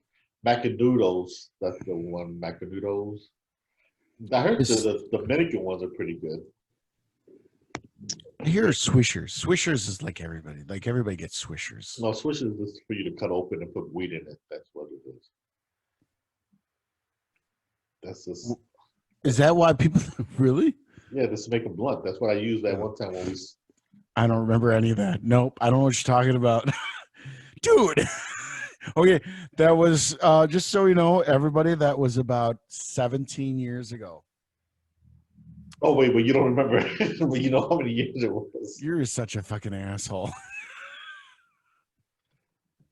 Macanudos, that's the one. Macanudos. I heard the Dominican ones are pretty good. Here are Swishers. Swishers is like everybody. Like everybody gets Swishers. No, Swish is just for you to cut open and put weed in it. That's what it is. That's just. Is that why people really? Yeah, just to make them blunt. That's what I used that one time when we. I don't remember any of that. Nope. I don't know what you're talking about. Dude. Okay. That was just so you know, everybody, that was about 17 years ago. Oh wait, but you don't remember? But you know how many years it was. You're such a fucking asshole.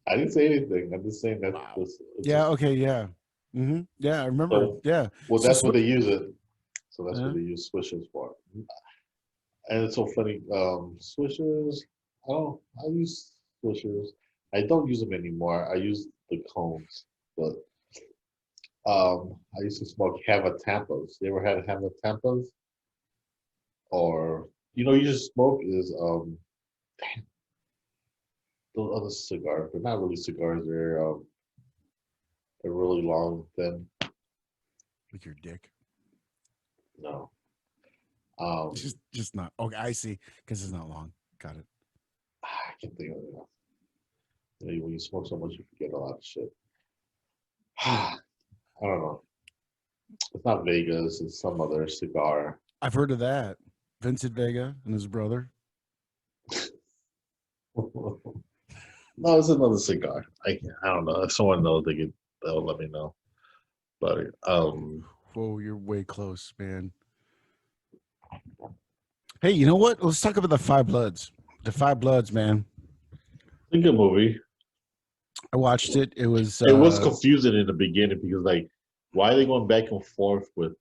I didn't say anything. I'm just saying that. Wow. Yeah, okay, yeah. Yeah, I remember. So, yeah. well, So that's what they use it. So that's Yeah. what they use swishers for. And it's so funny. Swishers. I use swishers. I don't use them anymore. I use the cones, but I used to smoke Hava Tampas. You ever had Hava Tampas? Or you just smoke is those other cigars. They're not really cigars. They're really long, thin. Like your dick. No. Just not. Okay, I see. Because it's not long. Got it. I can't think of it. When you smoke so much, you forget a lot of shit. I don't know. It's not Vegas. It's some other cigar. I've heard of that. Vincent Vega and his brother. No, it's another cigar. I don't know. If someone knows, they'll let me know. But Whoa, you're way close, man. Hey, you know what? Let's talk about the Five Bloods. The Five Bloods, man. it's a good movie. I watched it. It was It was confusing in the beginning because like, why are they going back and forth with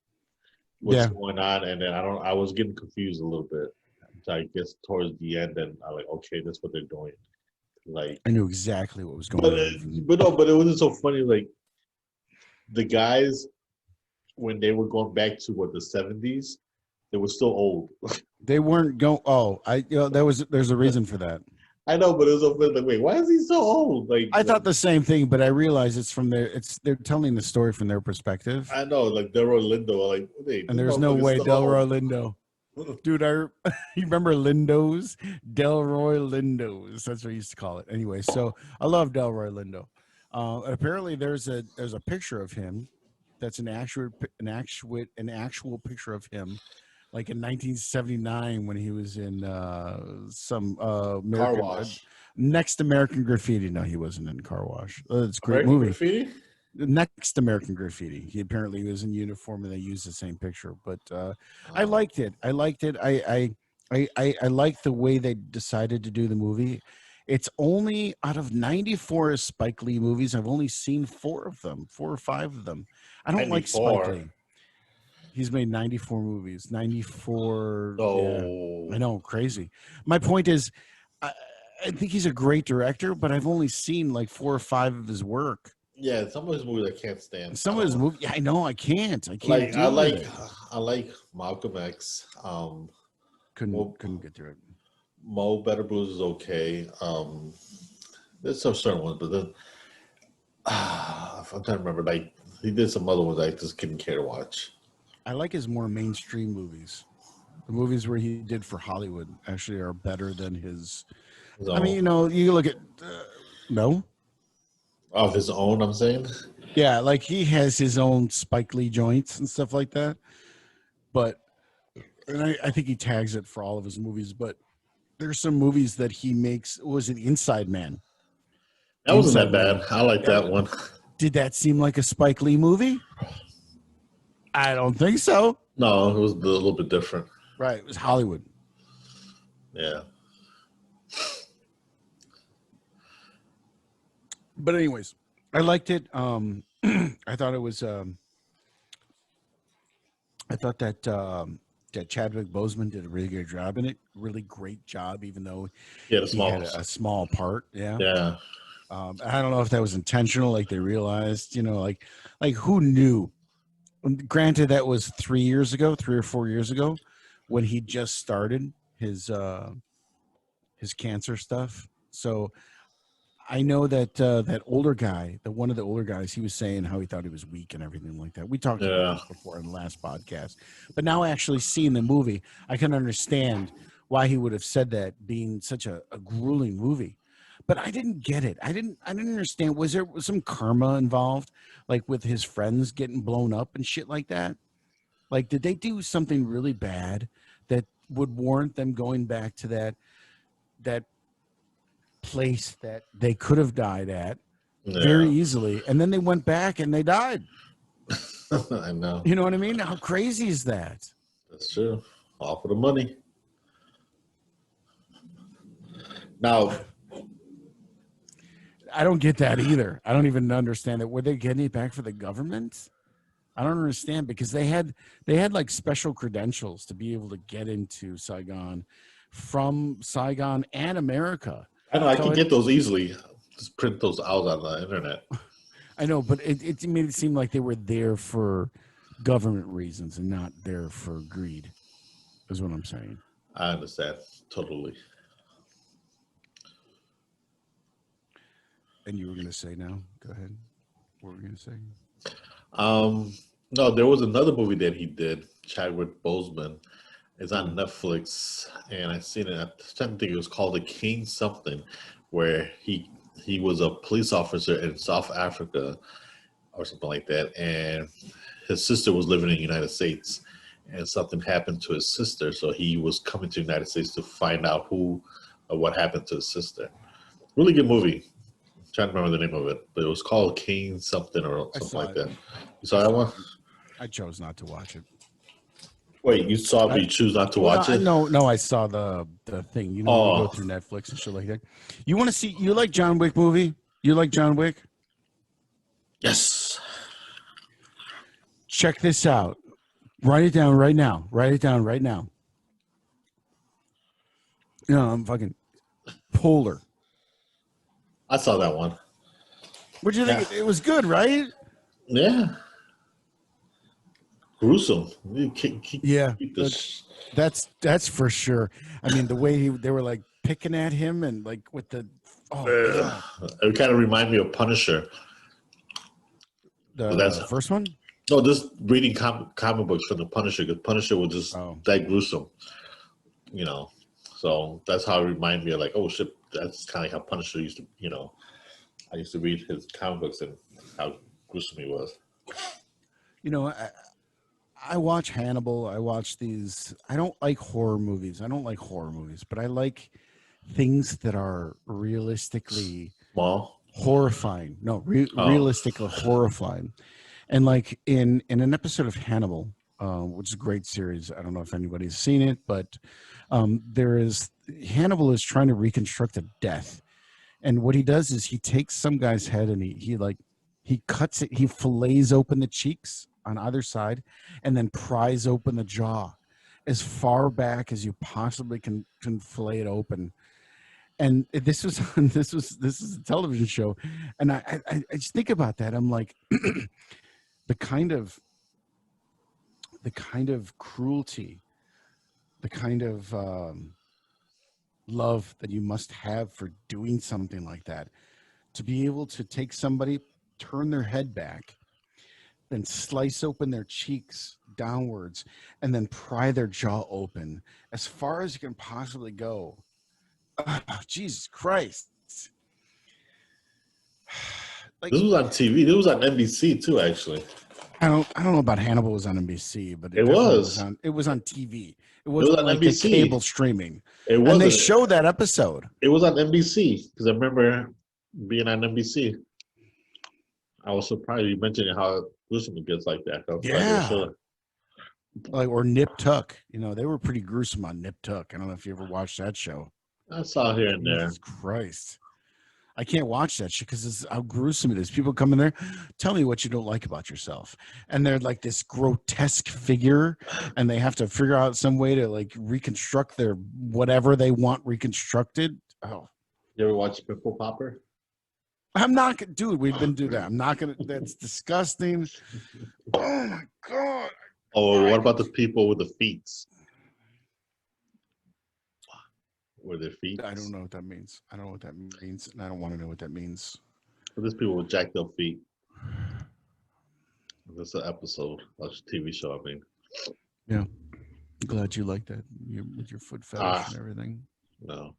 what's yeah. going on? And then I was getting confused a little bit. So I guess towards the end, and I'm like, okay, that's what they're doing. Like, I knew exactly what was going but on. but it wasn't so funny. Like the guys when they were going back to what the 70s, they were still old. They weren't going. Oh, there's a reason for that. I know, but it was so funny. Like, wait, why is he so old? I thought the same thing, but I realized they're telling the story from their perspective. I know, like Delroy Lindo, like, hey, And there's no way Delroy Lindo. Dude, you remember Lindos? Delroy Lindos. That's what I used to call it. Anyway, so I love Delroy Lindo. Apparently there's a picture of him that's an actual picture of him, like in 1979 when he was in some Car American Wash. Next American Graffiti. No, he wasn't in Car Wash. It's a great American movie. Graffiti? Next American Graffiti. He apparently was in uniform and they used the same picture. But I liked it. I liked it. I like the way they decided to do the movie. It's only out of 94 Spike Lee movies, I've only seen 4 or 5 of them. I don't like Spike Lee. He's made 94 movies. 94. Oh. Yeah, I know, crazy. My point is, I think he's a great director, but I've only seen like 4 or 5 of his work. Yeah, some of his movies I can't stand. Some of his movies, yeah, I know, I can't Like deal with it. I like Malcolm X. Couldn't get through it. Mo Better Blues is okay. There's some certain ones, but then I'm trying to remember. Like he did some other ones I just couldn't care to watch. I like his more mainstream movies. The movies where he did for Hollywood actually are better than his. So, I mean, you look at no. Of his own, I'm saying. Yeah, like he has his own Spike Lee joints and stuff like that. But and I think he tags it for all of his movies. But there's some movies that he makes. Was it Inside Man? That wasn't that bad. I like that one. Did that seem like a Spike Lee movie? I don't think so. No, it was a little bit different. Right, it was Hollywood. Yeah. But anyways, I liked it. I thought it was. I thought that that Chadwick Boseman did a really good job in it. Really great job, even though he had a small part. Yeah. Yeah. I don't know if that was intentional. Like they realized, like who knew? Granted, that was 3 or 4 years ago, when he just started his cancer stuff. So I know that that older guy, one of the older guys, he was saying how he thought he was weak and everything like that. We talked about this before in the last podcast, but now actually seeing the movie, I can understand why he would have said that, being such a grueling movie. But I didn't get it. I didn't understand. Was there some karma involved, like with his friends getting blown up and shit like that? Like, did they do something really bad that would warrant them going back to that place that they could have died at very easily, and then they went back and they died? I know. You know what I mean? How crazy is that? That's true. All for the money. Now, I don't get that either. I don't even understand that. Were they getting it back for the government? I don't understand, because they had like special credentials to be able to get into Saigon from Saigon and America. I know I can get those easily. Just print those out on the internet. I know, but it made it seem like they were there for government reasons and not there for greed, is what I'm saying. I understand totally. And you were going to say now? Go ahead. What were you going to say? No, there was another movie that he did, Chadwick Boseman. It's on Hmm. Netflix, and I seen it. I think it was called The King something, where he was a police officer in South Africa or something like that, and his sister was living in the United States, and something happened to his sister, so he was coming to the United States to find out who or what happened to his sister. Really good movie. I'm trying to remember the name of it, but it was called King something or I something saw like it. that. You I saw that saw one? it. I chose not to watch it. Wait, you saw it, but I you choose not to well, watch I it? no, I saw the thing. You know, when you go Oh, through Netflix and shit like that. You want to see? You like John Wick movie? You like John Wick? yes. Check this out. Write it down right now. Write it down right now. No, I'm fucking Polar. I saw that one. What do you Yeah. think? It was good, right? Yeah. Gruesome. You Yeah, keep this. that's for sure. I mean, the way they were like picking at him and like with the oh god, It kind of remind me of Punisher. But that's the first one. no, just reading comic books from the Punisher because Punisher was just Oh, that gruesome, you know. So that's how it reminded me of like, oh shit, that's kind of like how Punisher used to, you know. I used to read his comic books and how gruesome he was. you know, I watch Hannibal. I watch these. I don't like horror movies. I don't like horror movies, but I like things that are realistically Small. horrifying. No, Oh, realistically horrifying. And like in an episode of Hannibal, which is a great series. I don't know if anybody's seen it, but there is Hannibal is trying to reconstruct a death, and what he does is he takes some guy's head and he cuts it, he fillets open the cheeks on either side, and then pries open the jaw as far back as you possibly can fillet it open. And this was this is a television show, and I just think about that. I'm like, the kind of the kind of cruelty, the kind of love that you must have for doing something like that, to be able to take somebody, turn their head back, then slice open their cheeks downwards, and then pry their jaw open as far as you can possibly go. Oh, Jesus Christ. Like, this was on TV. This was on NBC too, actually. I don't know about Hannibal was on NBC, but it It definitely was was. on TV. It It was wasn't on like a NBC. cable streaming. It And they wasn't. showed that episode. It was on NBC because I remember being on NBC. I was surprised you mentioned how gruesome it gets like that. I was glad they were Yeah. showing. Like, or Nip Tuck. You know, they were pretty gruesome on Nip Tuck. I don't know if you ever watched that show. I saw here and there. Jesus Christ. I can't watch that shit because it's how gruesome it is. People come in there, tell me what you don't like about yourself. And they're like this grotesque figure, and they have to figure out some way to like reconstruct their whatever they want reconstructed. Oh, You ever watch Pimple Popper? I'm not gonna, dude. We've been doing that. I'm not gonna. That's disgusting. Oh my god. Oh, what about the people with the feet? With their feet? I don't know what that means. I don't know what that means, and I don't want to know what that means. There's people with jacked up feet. This is an episode of TV show. I mean, Yeah, glad you like that. With your foot fetish and everything. no,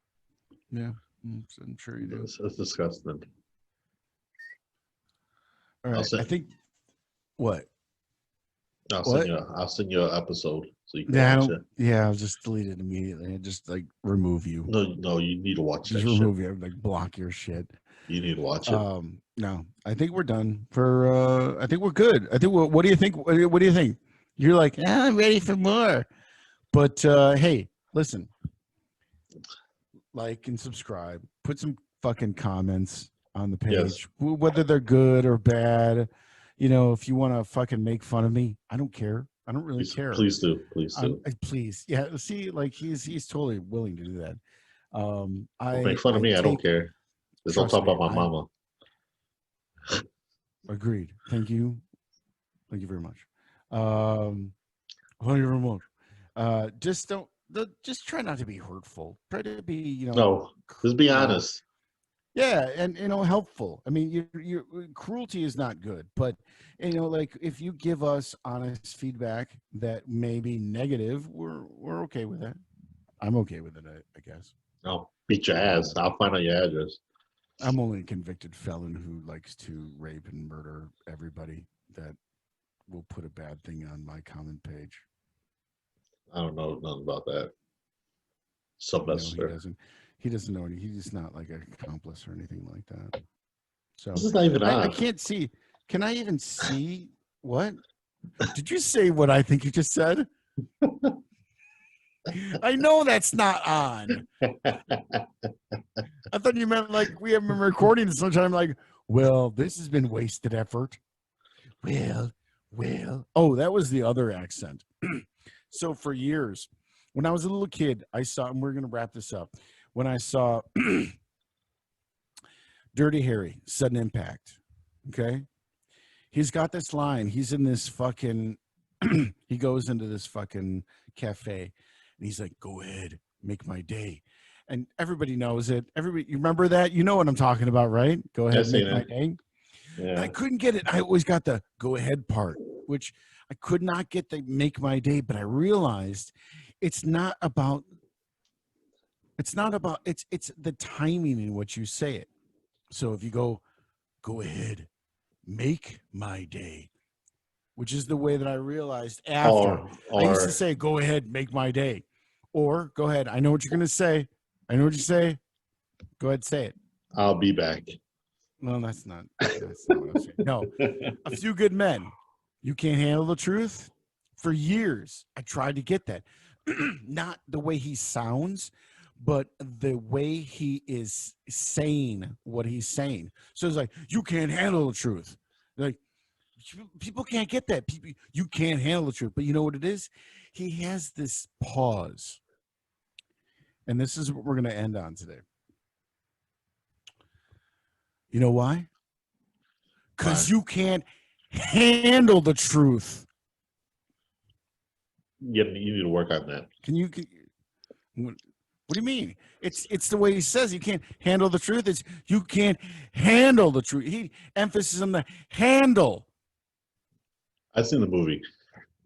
Yeah, I'm sure you do. it's disgusting. All right, I think what? I'll send you an episode so you can Yeah, watch it. yeah, I'll just delete it immediately. I just like remove you. No, you need to watch Just that remove shit. you. Like block your shit. You need to watch it. No, I think we're done for. I think we're good. I think. What do you think? What do you think? You're like, I'm ready for more. But hey, listen, like and subscribe. Put some fucking comments on the page, Yes. whether they're good or bad. You know, if you want to fucking make fun of me, I don't care. I don't really care. Please do. Please do. Please, yeah. See, like he's totally willing to do that. Don't make fun of me. I don't care. Just don't talk about my mama. Agreed. Thank you. Thank you very much. Thank you very much. Just don't. Just try not to be hurtful. Try to be, No, just be honest. Yeah, and helpful. I mean, you cruelty is not good, but like if you give us honest feedback that may be negative, we're okay with that. I'm okay with it, I guess. I'll beat your ass. I'll find out your address. I'm only a convicted felon who likes to rape and murder everybody that will put a bad thing on my comment page. I don't know nothing about that. No, he Sylvester. doesn't. He doesn't know any. He's not like an accomplice or anything like that. So This is not even I on. can't see. Can I even see what? Did you say what I think you just said? I know that's not on. I thought you meant like we have been recording sometime. Like, well, this has been wasted effort. Well. Oh, that was the other accent. So for years, when I was a little kid, I saw, and we're going to wrap this up. When I saw Dirty Harry, Sudden Impact, okay? He's got this line. He's in this fucking, he goes into this fucking cafe, and he's like, go ahead, make my day. And everybody knows it. Everybody, you remember that? You know what I'm talking about, right? Go ahead, make my day. Yeah. I couldn't get it. I always got the go ahead part, which I could not get the make my day, but I realized it's not about it's the timing in which you say it. So if you go ahead, make my day, which is the way that I realized after. I used to say, go ahead, make my day. Or go ahead, I know what you're gonna say. I know what you say. Go ahead, say it. I'll be back. No, that's not what I'm saying. No. A Few Good Men. You Can't Handle the Truth. For years, I tried to get that. Not the way he sounds, but the way he is saying what he's saying. So it's like, you can't handle the truth. Like, people can't get that. People, you can't handle the truth. But you know what it is? He has this pause. And this is what we're going to end on today. You know why? Because you can't handle the truth. You need to work on that. What do you mean? It's the way he says. You can't handle the truth. It's you can't handle the truth. He emphasis on the handle. I've seen the movie.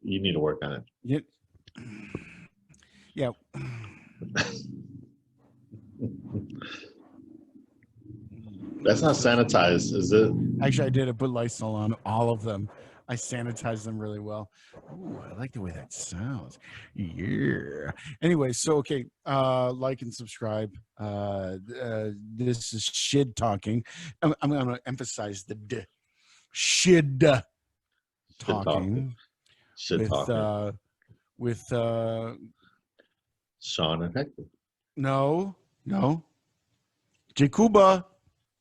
You need to work on it. Yeah. That's not sanitized, is it? Actually, I did. I put Lysol on all of them. I sanitized them really well. Ooh, I like the way that sounds. Yeah. Anyway, so okay, like and subscribe. This is Shid talking. I'm going to emphasize the d. Shid talking. With Sean and Hector. No. J. Kuba.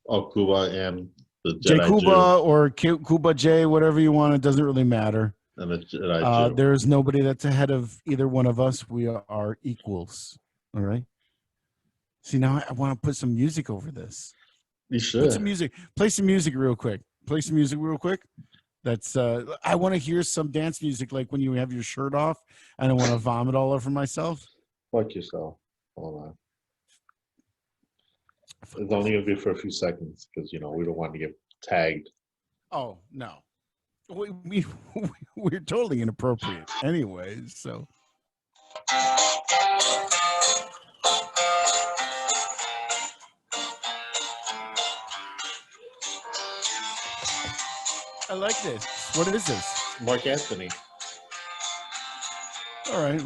Oh, Kuba and the J. Jedi Kuba Jew. or Kuba J, whatever you want. It doesn't really matter. And the Jedi Jew. There's nobody that's ahead of either one of us. We are equals. All right. See, now I want to put some music over this. You should. Put some music. Play some music real quick. That's I want to hear some dance music, like when you have your shirt off. I don't want to vomit all over myself. Fuck yourself. Hold on. It's only gonna be for a few seconds because we don't want to get tagged. Oh no, we're totally inappropriate, anyways. So. I like this. What is this? Mark Anthony. All right.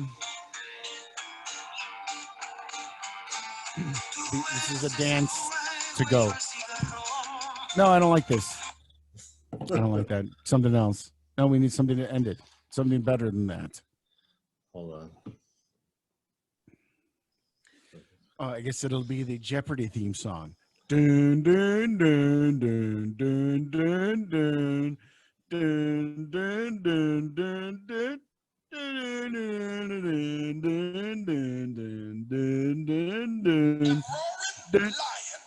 This is a dance to go. No, I don't like this. I don't like that. Something else. No, we need something to end it. Something better than that. Hold on. I guess it'll be the Jeopardy theme song. Dun dun dun dun dun dun dun dun dun dun dun dun. Dun, dun, dun, dun, dun,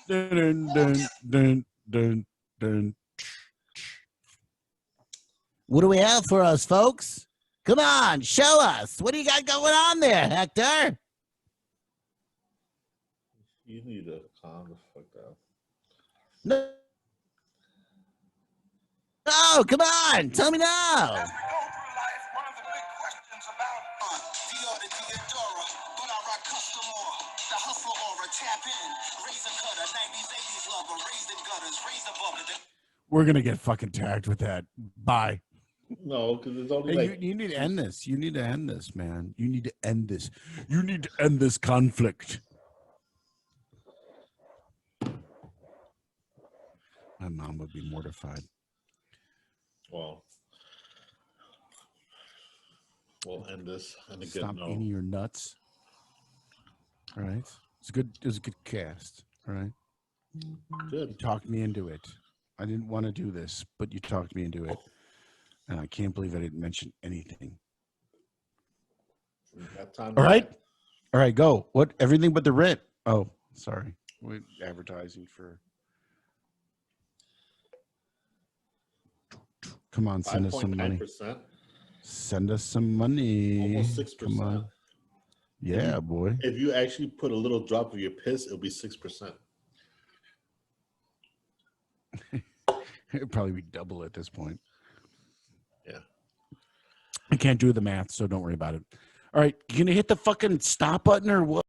dun, dun, dun, dun, dun. What do we have for us, folks? Come on, show us. What do you got going on there, Hector? You need to calm the fuck down. No. No, come on. Tell me now. As we go through life, one of the big questions about Dior to Diodora, but I rock custom aura, the hustle aura, tap in, razor cutter, 90s, 80s lover, raised in gutters, raised above it. We're going to get fucking tagged with that. Bye. No, because it's only Hey, like you need to end this. You need to end this, man. You need to end this. You need to end this conflict. My mom would be mortified. well. We'll end this on a good Stop note. eating your nuts. All right. It's a good. It was a good cast. All right. Good. You talked me into it. I didn't want to do this, but you talked me into it, and I can't believe I didn't mention anything. We got time All right. yet. All right. Go. What? Everything but the writ. Oh, sorry. We're advertising for. Come on, send us some money. 5.9%. Send us some money. Almost 6%. Come on. Yeah, boy. If you actually put a little drop of your piss, it'll be 6%. It'd probably be double at this point. Yeah. I can't do the math, so don't worry about it. All right, you gonna hit the fucking stop button or what?